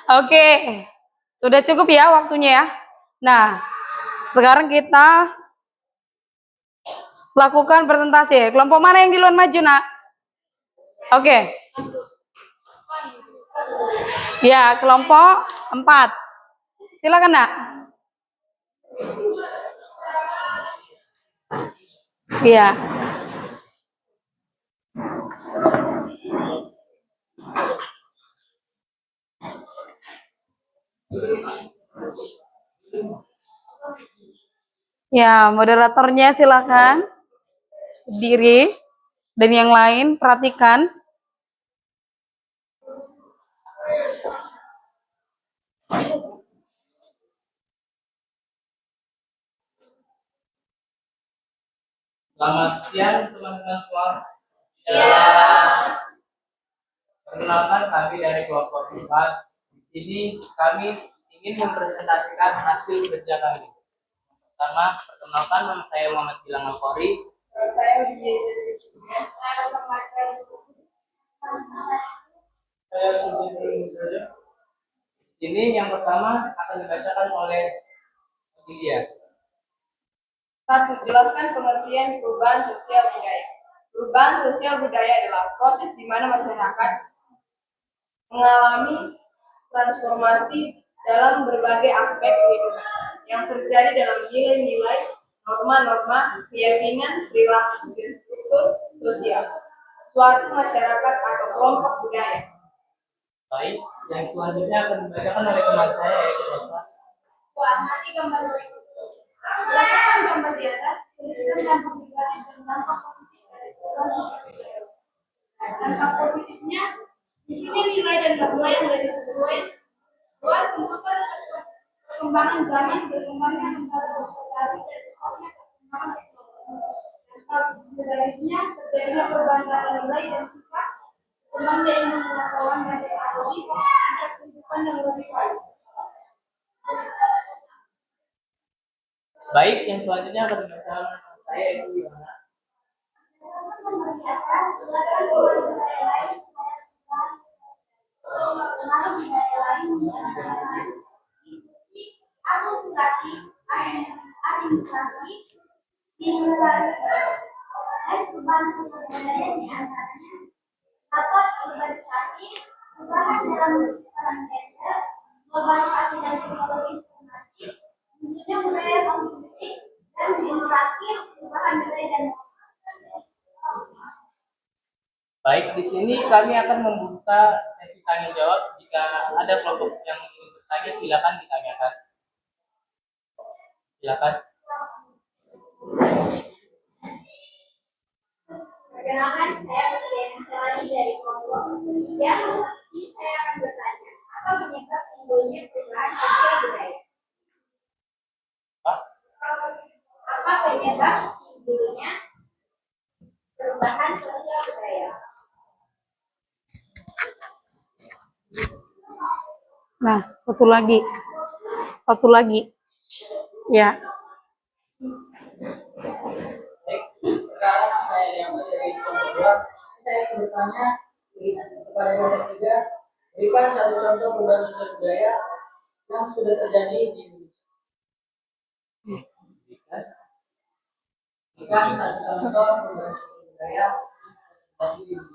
Oke, sudah cukup ya waktunya ya. Nah, sekarang kita lakukan presentasi. Kelompok mana yang duluan maju, Nak? Oke. Ya, kelompok 4. Silakan, Nak. Iya. Ya, moderatornya silakan berdiri dan yang lain perhatikan. Selamat siang teman-teman semua. Perkenalkan kami dari kelompok 4. Di sini kami ingin mempresentasikan hasil kerja kami. Pertama, perkenalkan nama saya Muhammad Gilang Alfori. Saya Sudi. Ini yang pertama akan dibacakan oleh Lydia. 1. Jelaskan pengertian perubahan sosial budaya. Perubahan sosial budaya adalah proses di mana masyarakat mengalami transformasi dalam berbagai aspek kehidupan yang terjadi dalam nilai-nilai, norma-norma, keyakinan, perilaku, dan struktur sosial suatu masyarakat atau kelompok budaya. Baik, yang selanjutnya akan dibacakan oleh teman saya yaitu Rosa. Amati gambar berikut. Berdasarkan gambar di atas, tuliskan dampak negatif dan dampak positif dari perubahan sosial. Dampak positifnya, munculnya nilai dan norma yang lebih sesuai. 2. Tuntutan perkembangan zaman, berkembangnya lembaga sosial tadi dan besarnya perkembangan teknologi. Dampak negatifnya, terjadinya perubahan dalam nilai dan sikap, berkembangnya ilmu pengetahuan dan teknologi, dan kehidupan yang lebih baik. Baik, yang selanjutnya akan dibacakan oleh saya yaitu Yohana. Baik, di sini kami akan membuka sesi tanya jawab. Jika ada kelompok yang ingin bertanya, silakan ditanyakan. Silakan. Perkenalkan, saya Putri Anselani dari kelompok 3. Saya akan bertanya, apa penyebab timbulnya perubahan sosial budaya? Apa penyebab timbulnya perubahan sosial budaya? Nah, satu lagi, ya. Baik, perkenalkan saya Diamo dari kelompok 2. Saya ingin bertanya kepada kelompok 3, berikan satu contoh perubahan sosial budaya yang sudah terjadi di Indonesia. Berikan satu contoh perubahan sosial budaya yang sudah terjadi di Indonesia.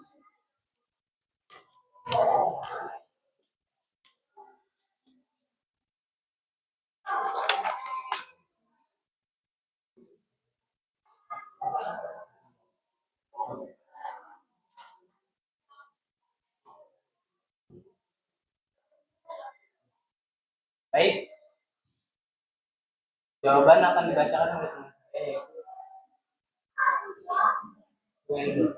Baik, jawaban akan dibacakan oleh teman saya, yaitu Wendy.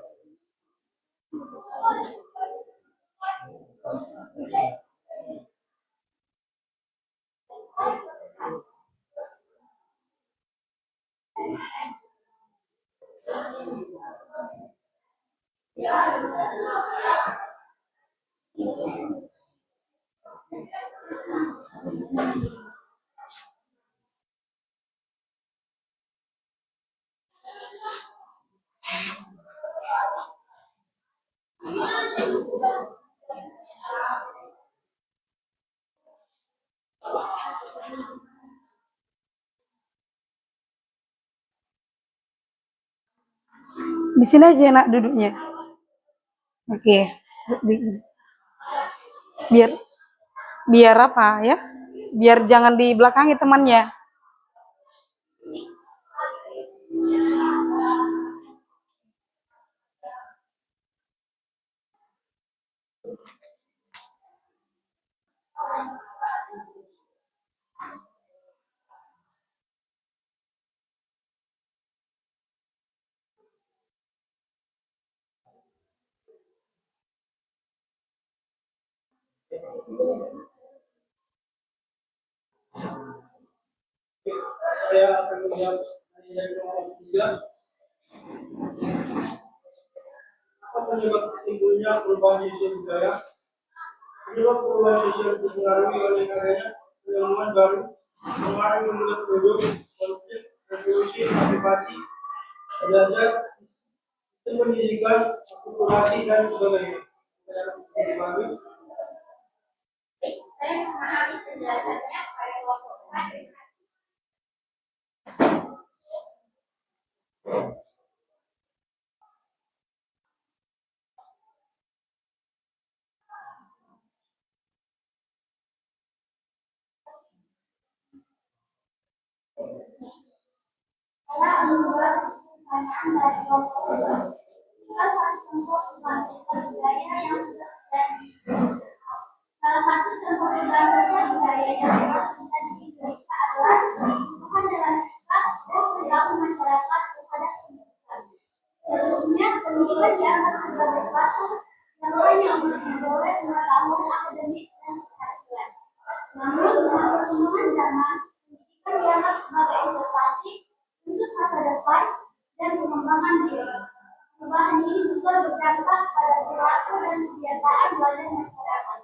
Di sini aja nak duduknya. Oke. Biar biar apa ya? Biar jangan di belakangi temannya. Saya akan menjawab dari nomor 3. Apa penyebab timbulnya perubahan sosial budaya? Penyebab perubahan sosial dipengaruhi oleh adanya penemuan baru, pengaruh menurut penduduk, konflik, revolusi, aktivasi, belajar, sistem pendidikan, akulturasi, dan sebagainya. Baik, saya memahami penjelasannya pada kelompok 4. Saya membuat pertanyaan dari kelompok 2. Salah satu contoh perubahan sosial budaya yang sudah terjadi. Salah satu contoh perubahan sosial budaya yang telah terjadi di Indonesia adalah perubahan dalam sikap dan perilaku masyarakat kepada pendidikan. Sebelumnya, pendidikan dianggap sebagai suatu yang hanya untuk memperoleh pengetahuan akademik dan keterampilan. Namun, dengan perkembangan zaman, pendidikan dianggap sebagai investasi untuk masa depan dan pengembangan diri. Perubahan ini juga berdampak pada perilaku dan kebiasaan belajar masyarakat.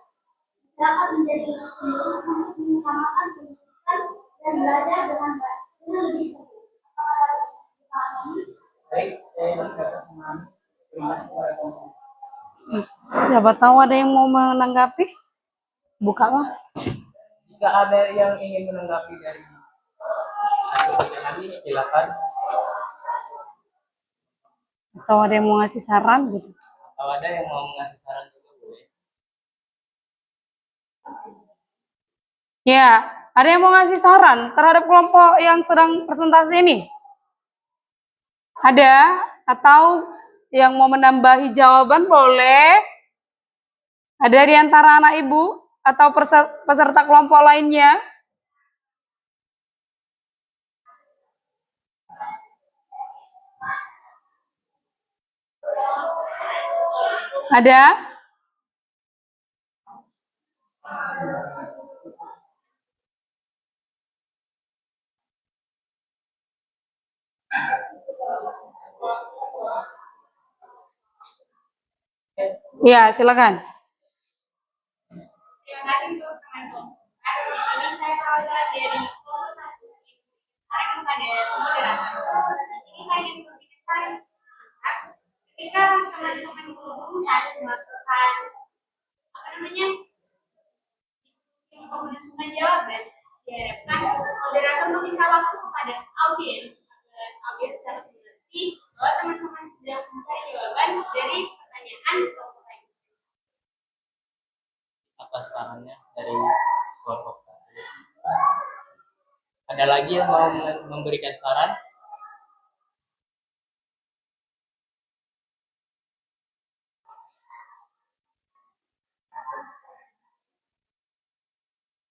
Masyarakat menjadi cenderung untuk mengutamakan pendidikan dan belajar dengan lebih serius. Apakah dapat dipahami? Baik, saya dapat memahami. Terima Terima kasih kepada teman-teman. Siapa tahu ada yang mau menanggapi? Bukalah. Jika ada yang ingin menanggapi dari hasil kerja kami, silakan. Atau ada yang mau ngasih saran gitu. Kalau ada yang mau mengasih saran juga boleh. Ya, ada yang mau ngasih saran terhadap kelompok yang sedang presentasi ini? Ada? Atau yang mau menambahi jawaban boleh? Ada di antara anak ibu atau peserta kelompok lainnya? Ada? Ya, silakan. Terima kasih untuk teman-teman. Di sini saya perwakilan dari kelompok satu. Sekarang kepada moderator. Di sini saya ingin memberikan ketika teman-teman guru harus melakukan apa namanya penggunaan jawaban, diharapkan moderator meminta waktu kepada audiens agar audiens dapat mengerti bahwa teman-teman sedang mencari jawaban dari pertanyaan kelompok lain. Atas sarannya dari kelompok satu. Ada lagi yang mau memberikan saran?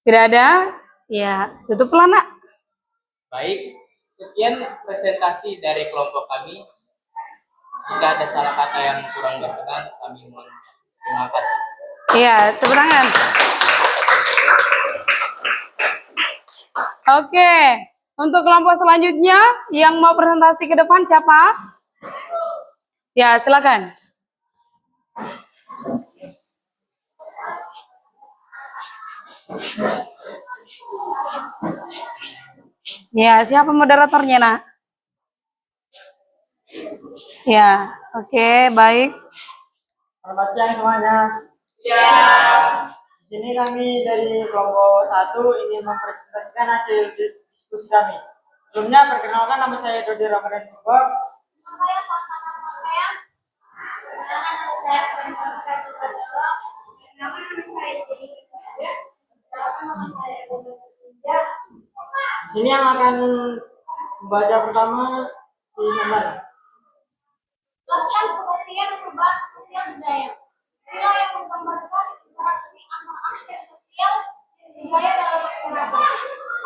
Tidak ada? Ya, tutuplah nak. Baik, sekian presentasi dari kelompok kami. Jika ada salah kata yang kurang berkenan, kami mohon maaf. Terima kasih. Iya, tepuk tangan. Oke, untuk kelompok selanjutnya yang mau presentasi ke depan siapa? Ya, silakan. Ya, siapa moderatornya, nak? Ya, oke, baik. Selamat siang semuanya. Ya. Di sini kami dari kelompok 1 ingin mempresentasikan hasil diskusi kami. Sebelumnya perkenalkan, nama saya Dodi Ramadan Purba. Saya Salma Nurmaya. Perkenalkan nama saya Francisca Tugatoro. Perkenalkan nama saya Jadi Keluarga. Perkenalkan nama saya Bunda Tinja. Di sini yang akan membaca pertama si Maman. Jelaskan pengertian perubahan sosial budaya. Istilah yang menggambarkan interaksi antar aspek sosial dan budaya dalam masyarakat.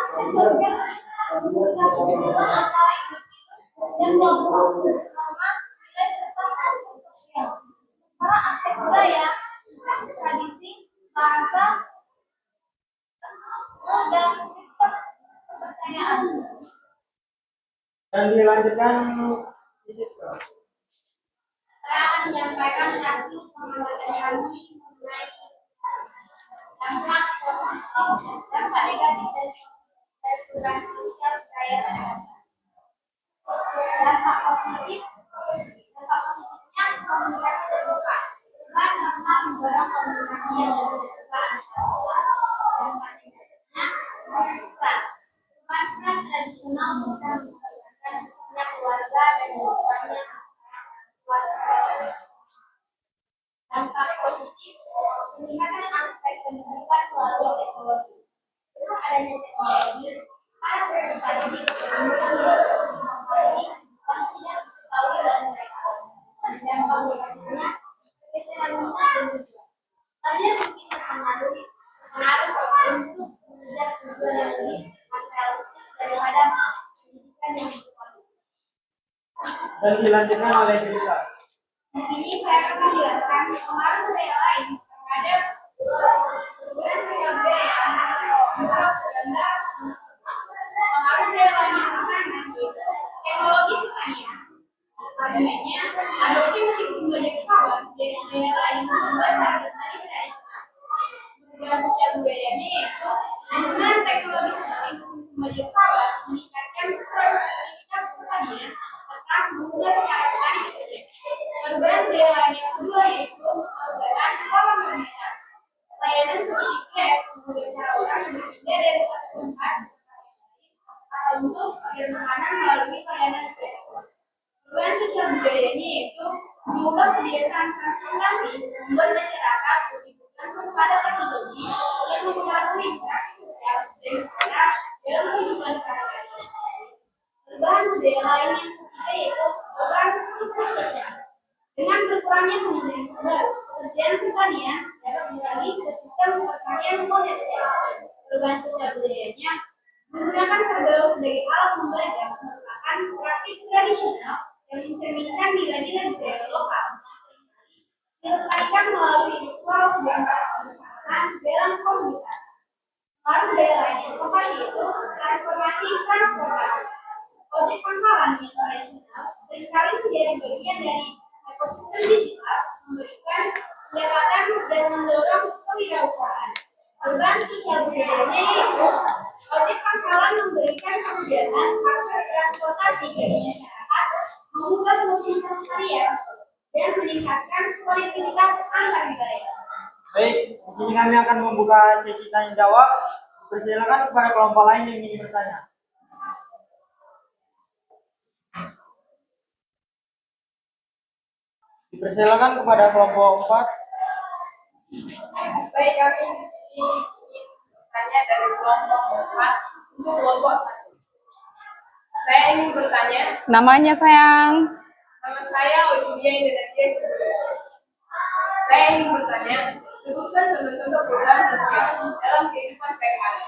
Aspek sosial mencakup antara individu dan kelompok, norma, nilai serta struktur sosial. Sementara aspek budaya mencakup tradisi, bahasa, dan sistem kepercayaan. Dan dilanjutkan si Siska. Saya akan menyampaikan hasil pengamatan kami mengenai dampak positif dampak negatif dari perubahan sosial budaya masyarakat. Dampak positifnya komunikasi terbuka. Perubahan norma mendorong komunikasi yang terbuka antar orang. Dampak negatifnya konsisten. Perubahan peran tradisional bisa mengakibatkan hubungannya keluarga dan berubahnya keluarga. Dampak positif meningkatkan aspek pendidikan melalui teknologi. Dengan adanya teknologi, para peserta didik menggunakan informasi yang tidak diketahui oleh mereka. Dampak negatifnya pergeseran minat dan tujuan. Kalian mungkin terpengaruh untuk mengejar tujuan yang lebih materialistik daripada pendidikan yang berkualitas. Dan dilanjutkan oleh Siska. Di sini saya akan menjelaskan pengaruh budaya lain terhadap perubahan sosial budaya. Untuk gambar pengaruh budaya lain yang pertama yaitu teknologi semuanya. Adanya adopsi musik budaya pesawat dari budaya lain membuat sehari-hari tradisional. Perubahan sosial budayanya yaitu penggunaan teknologi seperti musik budaya pesawat meningkatkan produktivitas pertanian serta mengubah cara petani bekerja. Perubahan budaya mengubah kebiasaan transportasi membuat masyarakat lebih bergantung pada teknologi dan mempengaruhi interaksi sosial dan sejarah dalam kehidupan sehari-hari. Perubahan budaya lain yang ketiga yaitu perubahan struktur sosial. Dengan berkurangnya penggunaan baru, pekerjaan pertanian dapat beralih ke sistem pertanian komersial. Perubahan sosial budayanya menggunakan kerbau sebagai alat membaca merupakan praktik tradisional yang mencerminkan nilai-nilai budaya lokal. Dilestarikan melalui ritual dan kebersamaan dalam komunitas. Pengaruh budaya lain yang keempat yaitu transformasi transportasi. Ojek pangkalan yang tradisional seringkali menjadi bagian dari ekosistem digital, memberikan pendapatan dan mendorong kewirausahaan. Perubahan sosial budayanya yaitu ojek pangkalan memberikan kemudahan akses transportasi bagi masyarakat, mengubah musim keseharian, dan meningkatkan konektivitas antar wilayah. Baik, di sini kami akan membuka sesi tanya jawab. Persilakan kepada kelompok lain yang ingin bertanya. Dipersilakan kepada kelompok 4. Baik, kami di sini bertanya dari kelompok 4 untuk kelompok 1. Saya ingin bertanya, Namanya sayang. nama saya Olivia Indonesia. Saya ingin bertanya, sebutkan contoh-contoh perubahan sosial dalam kehidupan sehari-hari.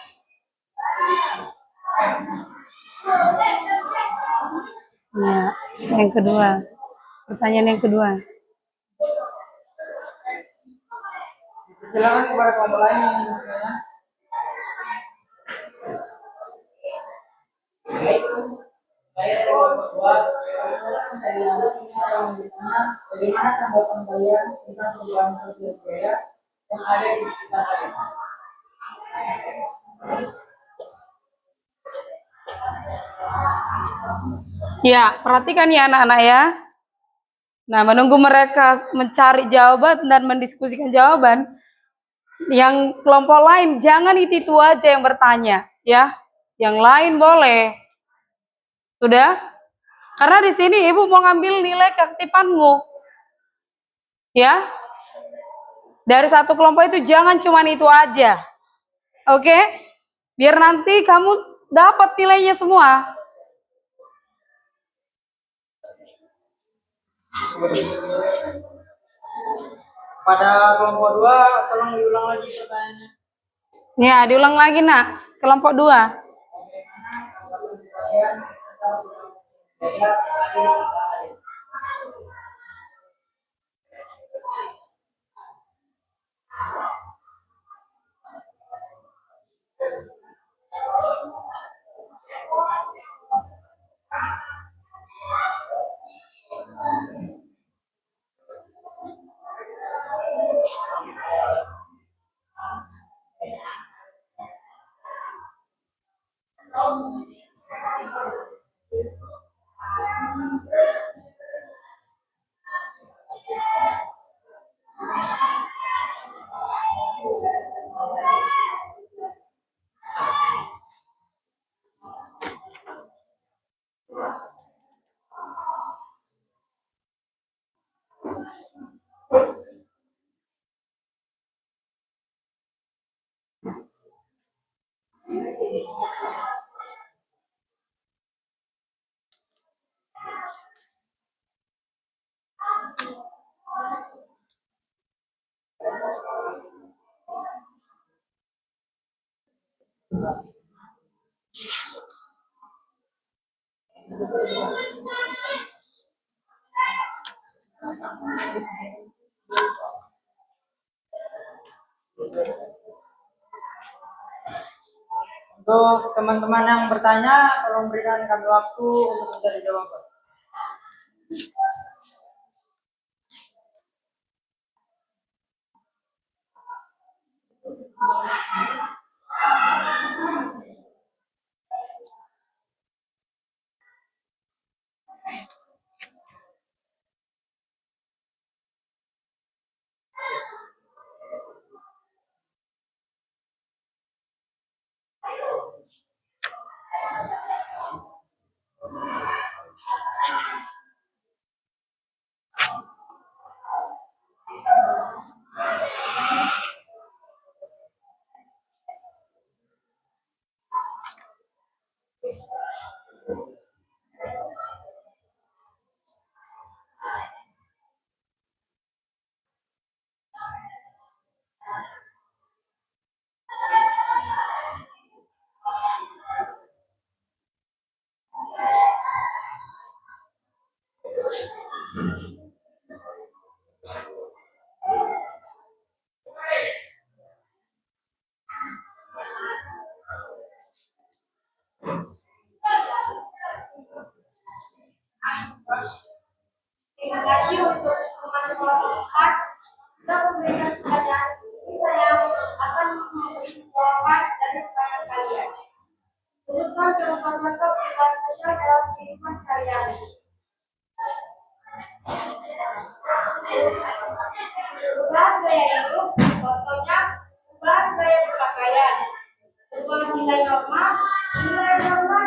Ya, yang kedua. Pertanyaan yang kedua. Silakan kepada kelompok lain yang ingin bertanya. Baik, saya kelompok 2. Saya ingin bertanya bagaimana tanggapan kalian tentang perubahan sosial budaya yang ada di sekitar kalian. Ya, perhatikan ya anak-anak ya. Nah, menunggu mereka mencari jawaban dan mendiskusikan jawaban, yang kelompok lain jangan itu aja yang bertanya, ya. Yang lain boleh. Sudah? Karena di sini Ibu mau ngambil nilai keaktifanmu. Ya. Dari satu kelompok itu jangan cuma itu aja. Oke? Biar nanti kamu dapat nilainya semua. Pada kelompok 2, tolong diulang lagi pertanyaannya. Ya, diulang lagi nak. Kelompok 2. Bagaimana tanggapan kalian tentang perubahan sosial budaya yang ada di sekitar kalian. Untuk teman-teman yang bertanya, tolong berikan kami waktu untuk mencari jawaban. Terima kasih untuk teman-teman sudah memberikan pertanyaan. Saya akan memberi jawaban dari pertanyaan kalian. Sebutkan contoh-contoh perubahan sosial dalam kehidupan sehari-hari. Perubahan gaya hidup, contohnya perubahan gaya berpakaian, perubahan nilai norma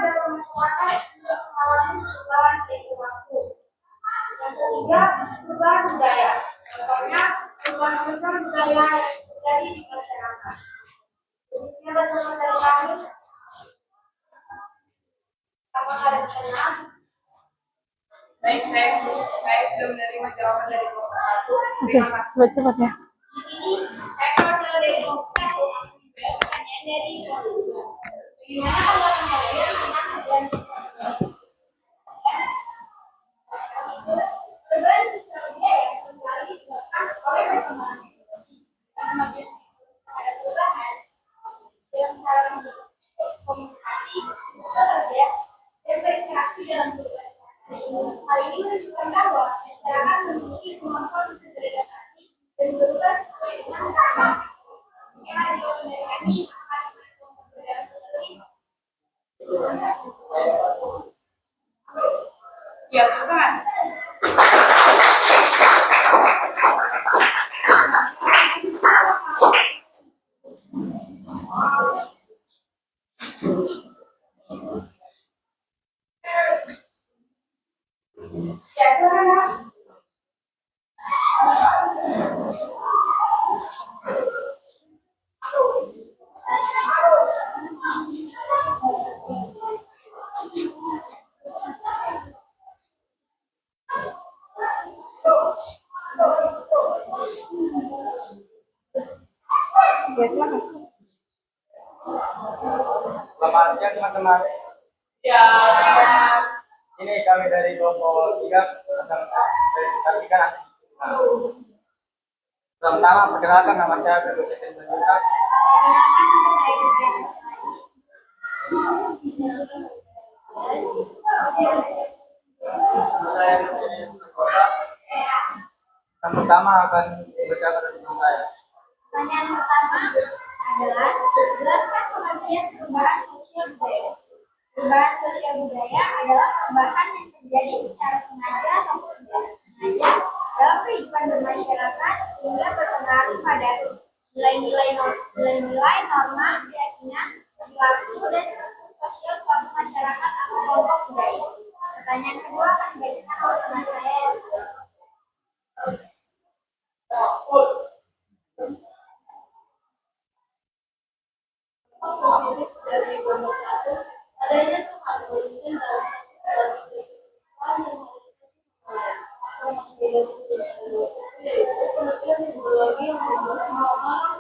dalam masyarakat untuk mengalami perubahan seiring waktu. Yang ketiga, perubahan budaya, contohnya perubahan sosial budaya yang terjadi di masyarakat. Demikian teman dari kami. Apakah ada pertanyaan? Baik, saya sudah menerima jawaban dari kelompok 1. Oke, cepat-cepat ya. Di sini saya kalau dari kelompok 1 pertanyaan dari kelompok 2. Bagaimana kalau kalian tentang dan perubahan sosial budaya yang kembali disebabkan oleh perkembangan teknologi dan semakin ada perubahan dalam cara komunikasi, bekerja, dan berinteraksi dalam kehidupan. Hal ini menunjukkan bahwa masyarakat memiliki kemampuan untuk beradaptasi dan berubah sesuai dengan perkembangan. Mungkin ada jawaban dari kami akan berjalan seperti ini. Ya, Tuhan. Ya, Tuhan. Ya, silakan. Selamat siang teman-teman. Ya. Ini kami dari kelompok 3 akan verifikasikan hasil. Pertama, perkenalkan nama saya Pedro Setin Benjuta. Saya dari kota. Yang pertama akan dibacakan dari teman saya. Pertanyaan pertama adalah jelaskan pengertian perubahan sosial budaya. Perubahan sosial budaya adalah perubahan yang terjadi secara sengaja maupun tidak sengaja dalam kehidupan bermasyarakat sehingga berpengaruh pada nilai-nilai, norma, keyakinan, perilaku, dan struktur sosial suatu masyarakat atau kelompok budaya. Pertanyaan kedua akan dibacakan oleh teman saya. Positif dari kelompok 1, adanya keharmonisan dalam strategi yaitu pengertian teknologi yang membuat norma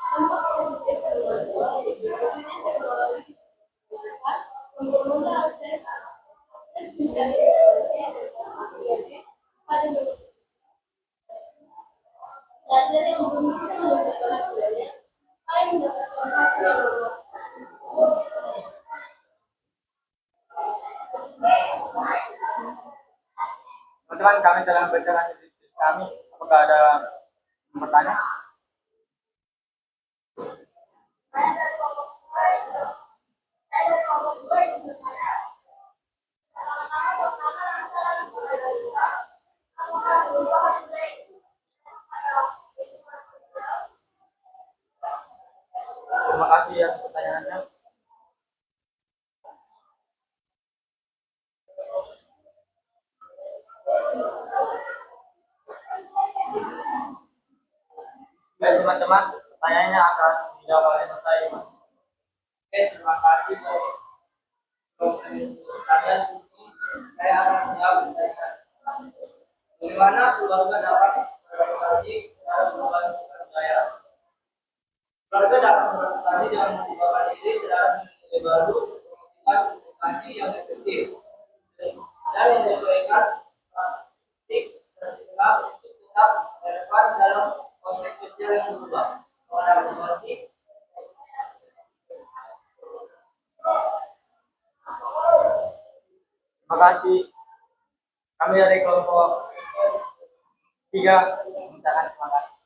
dampak positif perubahan teknologi mempermudah akses mencari informasi dan teknologi pada belajar yang belum bisa melakukan belajar, saya mendapatkan hasil yang luas. Teman-teman, kami telah membaca hasil diskusi kami. Apakah ada pertanyaan? Terima kasih ya pertanyaannya. Baik teman-teman, pertanyaannya akan dijawab oleh saya. Oke, terima kasih untuk kalian. Saya akan menjawab pertanyaan. Bagaimana keluarga dapat beradaptasi dalam perubahan budaya? Keluarga dapat beradaptasi dengan mengubah diri terhadap nilai baru, menggunakan komunikasi yang efektif, dan menyesuaikan praktik tradisional untuk tetap relevan dalam konteks sosial yang berubah. Pada berarti terima kasih. Kami dari kelompok 3 mengucapkan terima kasih.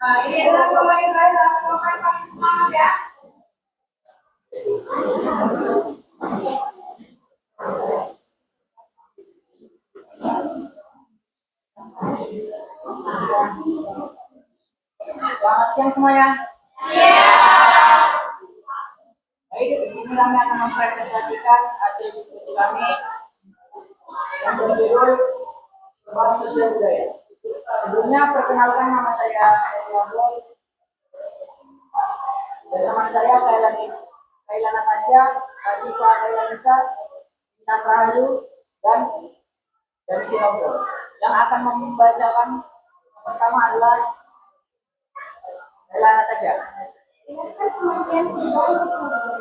Nah, ini adalah kelompok yang lain, adalah kelompok yang paling semangat ya. Selamat siang semuanya. Baik, di sini kami akan mempresentasikan hasil diskusi kami yang berjudul Perubahan Sosial Budaya. Sebelumnya perkenalkan, nama saya Boy dan teman saya Kaila Natasha, Latifah Kailanisa, Intan Rahayu, dan Sinobro. Yang akan membacakan yang pertama adalah Kaila Natasha. Berdasarkan pengertian perubahan sosial budaya.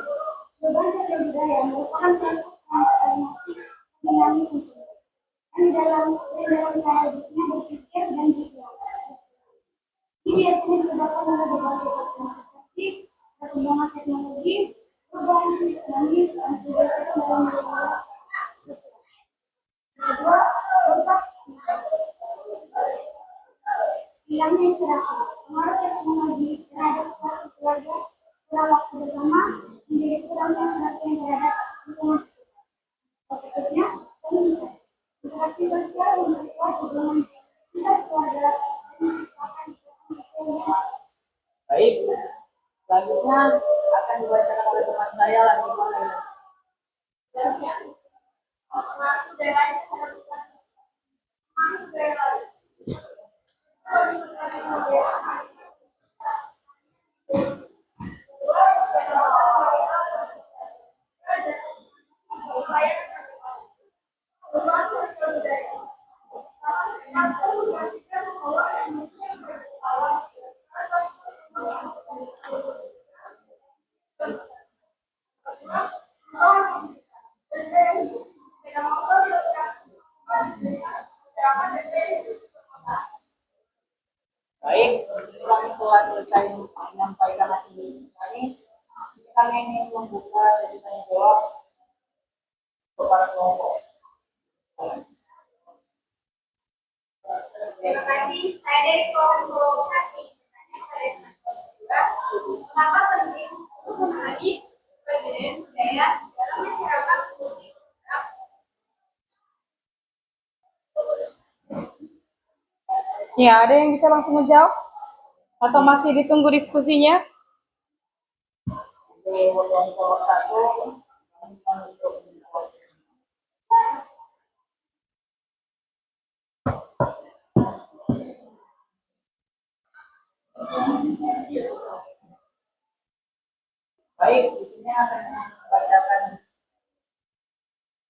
Perubahan sosial budaya merupakan suatu transformasi dinamik yang dalam cara hidupnya berpikir dan berperilaku. Ini biasanya disebabkan oleh berbagai faktor seperti perkembangan teknologi, perubahan ekonomi, dan kebiasaan dalam berbagai sosial. Kedua, dampak hilangnya interaksi. Pengaruh teknologi terhadap suatu keluarga, kurang waktu bersama, menjadi kurangnya perhatian terhadap lingkungan. Berikutnya, komunitas. Interaksi sosial memperkuat hubungan antar keluarga dan menciptakan ikatan yang Baik, selanjutnya akan dibacakan oleh teman saya Latifah Kailanisa. pengaruh budaya lain terhadap pengaruh budaya lain. Baik, di sini kami telah selesai menyampaikan hasil diskusi kami. Di sini kami ingin membuka sesi tanya jawab untuk para kelompok. Terima kasih. Saya dari kelompok 1 bertanya kepada teman-teman juga, mengapa penting untuk memahami perbedaan budaya dalam masyarakat multikultural? Ya, ada yang bisa langsung menjawab? Atau masih ditunggu diskusinya? Untuk kelompok 1, kami untuk baik, di sini akan membacakan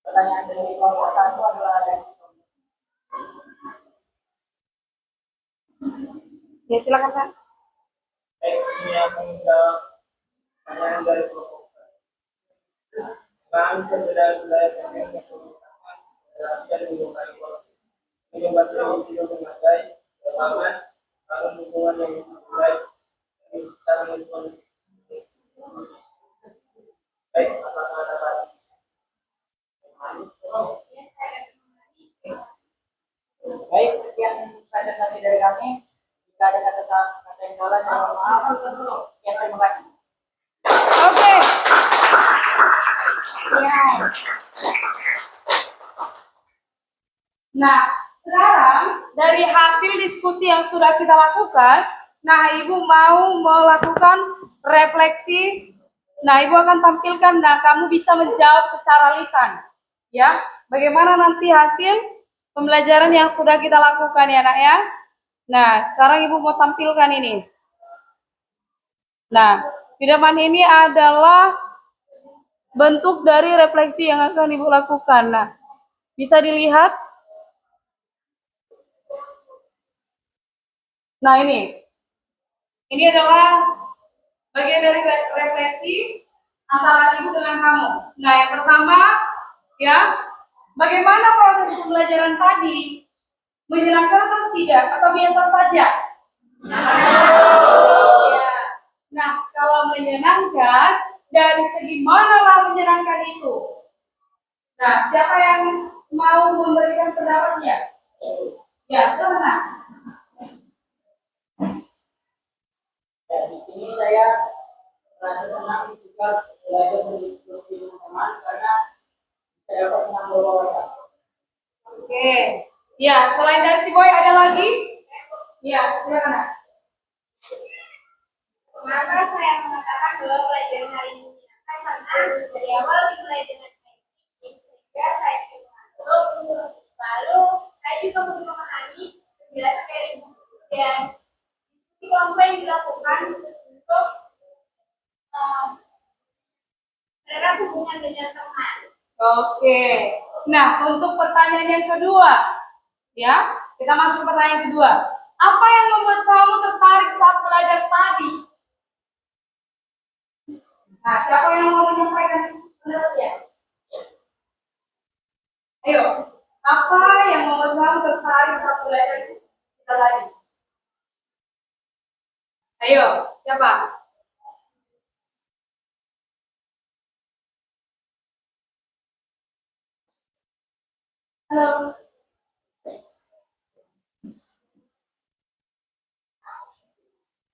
pertanyaan dari kelompok 1 adalah dari Ya, silakan Kak. Baik, ini akan menjawab pertanyaan dari kelompok. Sekarang perbedaan budaya kami mengemukakan dan menyukai politik. Menyebabkan tidak memadai, aman, lalu hubungan yang lebih baik dari cara lingkungan. Baik, apakah ada lagi? baik, sekian presentasi dari kami. Jika ada kata yang salah, saya mohon maaf. Ya, terima kasih. Oke. Ya. Nah, sekarang dari hasil diskusi yang sudah kita lakukan, nah Ibu mau melakukan refleksi. Nah, Ibu akan tampilkan, nah kamu bisa menjawab secara lisan. Ya, bagaimana nanti hasil pembelajaran yang sudah kita lakukan ya nak ya. Nah, sekarang Ibu mau tampilkan ini. Nah, di depan ini adalah bentuk dari refleksi yang akan Ibu lakukan. Nah, bisa dilihat. Nah, ini adalah bagian dari refleksi antara Ibu dengan kamu. Nah, yang pertama, ya, bagaimana proses pembelajaran tadi? Menyenangkan atau tidak? Atau biasa saja? Ya. Nah, kalau menyenangkan, dari segi manalah menyenangkan itu? Nah, siapa yang mau memberikan pendapatnya? Ya, silakan. Ya, di sini saya merasa senang juga belajar berdiskusi dengan teman karena saya dapat menambah wawasan. Oke. Ya, selain dari si Boy ada lagi? Ya, silakan. Mengapa saya mengatakan bahwa pelajaran hari ini menyenangkan? Karena dari awal dimulai dengan basic, sehingga saya ingin mengantuk. Lalu saya juga perlu memahami penjelasan dari buku dan diskusi kelompok yang dilakukan untuk menerap hubungan dengan teman. Oke. Nah, untuk pertanyaan yang kedua, ya, kita masuk ke pertanyaan kedua. Apa yang membuat kamu tertarik saat belajar tadi? Nah, siapa yang mau menyampaikan pendapatnya? Ayo, apa yang membuat kamu tertarik saat belajar kita tadi? Ayo, siapa? Halo.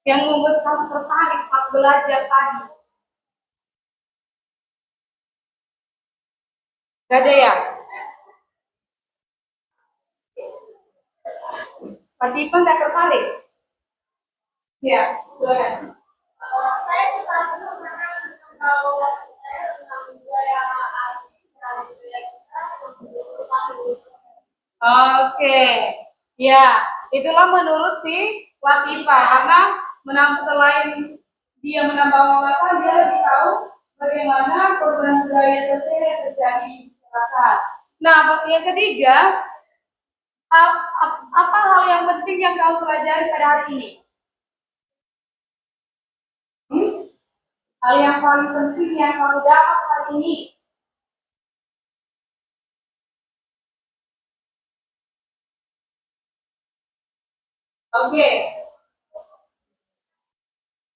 Yang membuat kamu tertarik saat belajar tadi? Gak ada ya? Pak Dipan gak tertarik? Ya, silakan. Saya suka karena kalau saya tentang budaya asli dan budaya kita Oke, ya, itulah menurut si Latifah karena selain dia menambah wawasan, dia lebih tahu bagaimana perubahan budaya sosial yang terjadi di masyarakat. Nah, yang ketiga, apa hal yang penting yang kamu pelajari pada hari ini? Hal yang paling penting yang kamu dapat hari ini? Oke.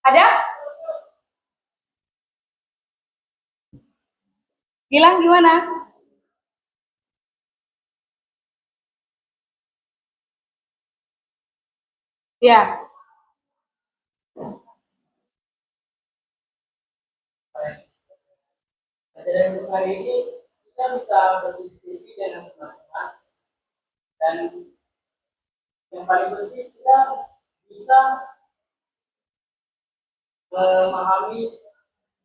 Ada? Bilang gimana? Ya. Pelajaran untuk hari ini kita bisa berdiskusi dengan teman-teman dan yang paling penting kita bisa memahami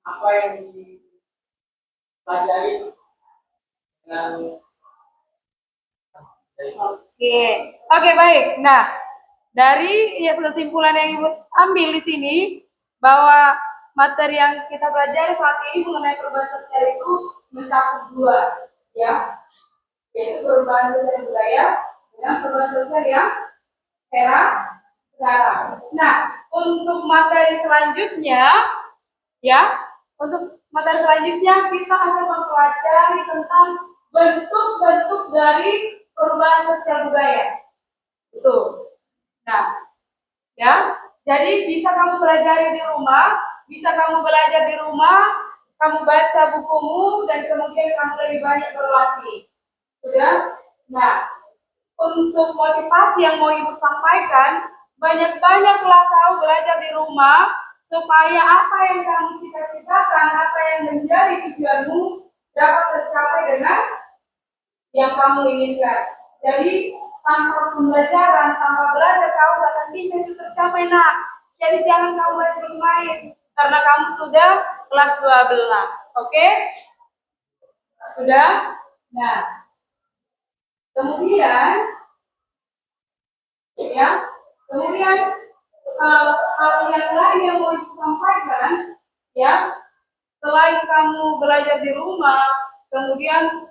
apa yang dipelajari dengan Oke, baik. Nah, dari kesimpulan yang Ibu ambil di sini bahwa materi yang kita pelajari saat ini mengenai perubahan sosial itu mencakup dua, ya, yaitu perubahan sosial budaya dengan perubahan sosial yang era sekarang. Nah, untuk materi selanjutnya, ya, untuk materi selanjutnya kita akan mempelajari tentang bentuk-bentuk dari perubahan sosial budaya. Itu. Nah, ya, jadi bisa kamu pelajari di rumah, bisa kamu belajar di rumah, kamu baca bukumu dan kemudian kamu lebih banyak berlatih. Sudah? Nah, untuk motivasi yang mau Ibu sampaikan, banyak-banyaklah kamu belajar di rumah supaya apa yang kamu cita-citakan, apa yang menjadi tujuanmu dapat tercapai dengan yang kamu inginkan. Jadi tanpa pembelajaran, tanpa belajar kamu akan bisa itu tercapai, nak. Jadi jangan kamu main-main karena kamu sudah kelas 12. Oke? Sudah? Nah, kemudian ya, kemudian hal yang lain yang mau Ibu sampaikan, ya, selain kamu belajar di rumah, kemudian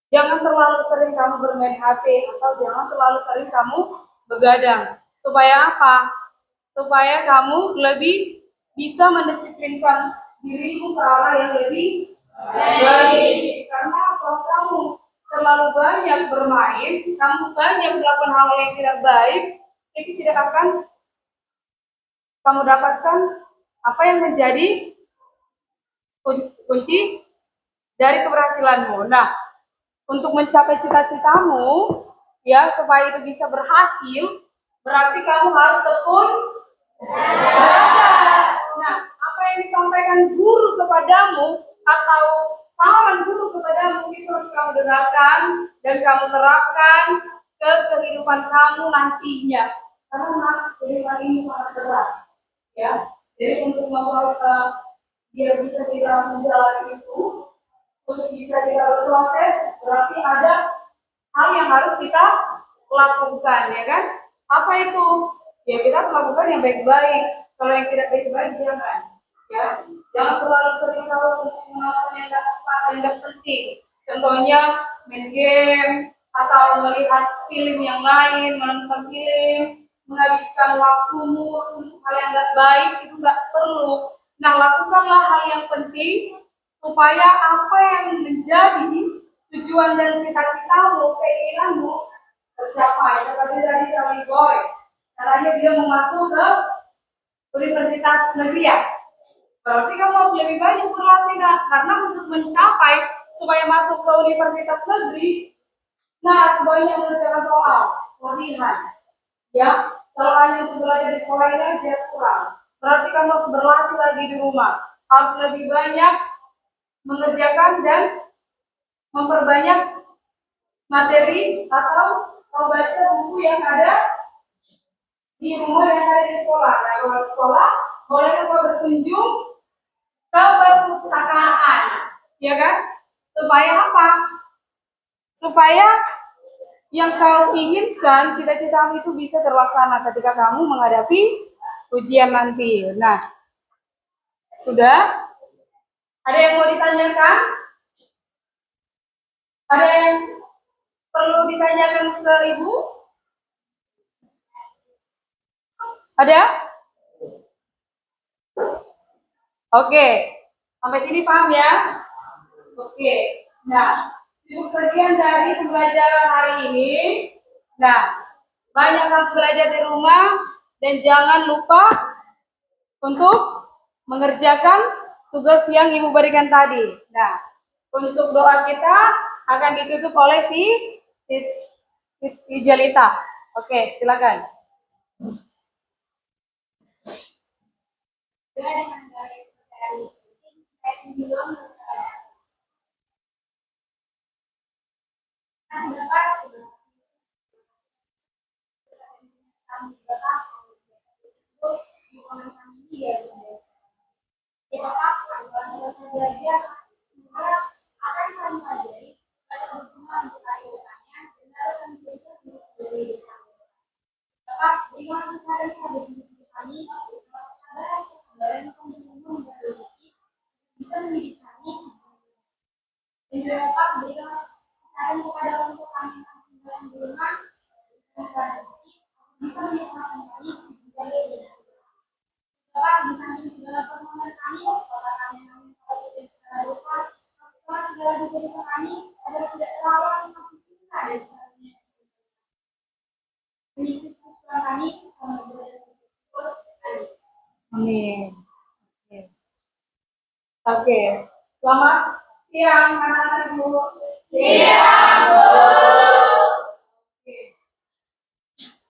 jangan terlalu sering kamu bermain HP atau jangan terlalu sering kamu begadang. Supaya apa? Supaya kamu lebih bisa mendisiplinkan dirimu ke arah yang lebih baik. Karena kalau kamu terlalu banyak bermain, kamu banyak melakukan hal yang tidak baik, itu tidak akan kamu dapatkan apa yang menjadi kunci dari keberhasilanmu. Nah, untuk mencapai cita-citamu, ya, supaya itu bisa berhasil, berarti kamu harus tekun belajar. Nah, apa yang disampaikan guru kepadamu atau saran guru kepadamu itu harus kamu dengarkan dan kamu terapkan ke kehidupan kamu nantinya. Karena kehidupan ini sangat berat, ya. Jadi untuk membuat biar bisa kita menjalani itu, untuk bisa kita berproses, berarti ada hal yang harus kita lakukan, ya kan? Apa itu? Ya kita melakukan yang baik-baik. Kalau yang tidak baik-baik jangan, ya. Jangan terlalu sering kalau untuk melakukan yang tidak penting. Contohnya main game atau melihat film yang lain, menonton film, menghabiskan waktumu untuk hal yang tidak baik itu nggak perlu. Nah, lakukanlah hal yang penting supaya apa yang menjadi tujuan dan cita-citamu, keinginanmu tercapai. Seperti tadi Sally Boy, caranya dia mau masuk ke universitas negeri ya. Berarti kamu harus lebih banyak berlatih karena untuk mencapai supaya masuk ke universitas negeri, nah sebaiknya mengerjakan soal, latihan. Ya, kalau hanya untuk belajar di sekolah ini aja kurang. Berarti kamu harus berlatih lagi di rumah. Harus lebih banyak mengerjakan dan memperbanyak materi atau membaca buku yang ada di rumah yang ada di sekolah. Nah, kalau di sekolah boleh kamu berkunjung ke perpustakaan, ya kan? Supaya apa? Supaya yang kau inginkan, cita-citamu itu bisa terlaksana ketika kamu menghadapi ujian nanti. Nah, sudah? Ada yang mau ditanyakan? Ada yang perlu ditanyakan ke Ibu? Ada? Oke, sampai sini paham ya? Oke, nah, cukup sekian dari pembelajaran hari ini. Nah, banyak kamu belajar di rumah dan jangan lupa untuk mengerjakan tugas yang Ibu berikan tadi. Nah, untuk doa kita akan ditutup oleh si Jalita. Oke, silakan. Dengan garis besar saya menjulang dapat belajar akan kami pelajari pada hubungan untuk kehidupannya dan akan belajar untuk berdiri. Dapat dengan kesadaran kami kesadaran pembunuh memiliki bisa menjadi kami dan dapat berikan kesadaran kepada untuk kami yang tinggal di rumah bisa menjadi kami menjadi dapat bisa segala permohonan kami kepada kami yang segala rupa segala dosa kami agar tidak terlalu kami cinta dan sebagainya. Ini Tuhan kami Amin. Oke. Selamat siang anak-anak Ibu. Siang.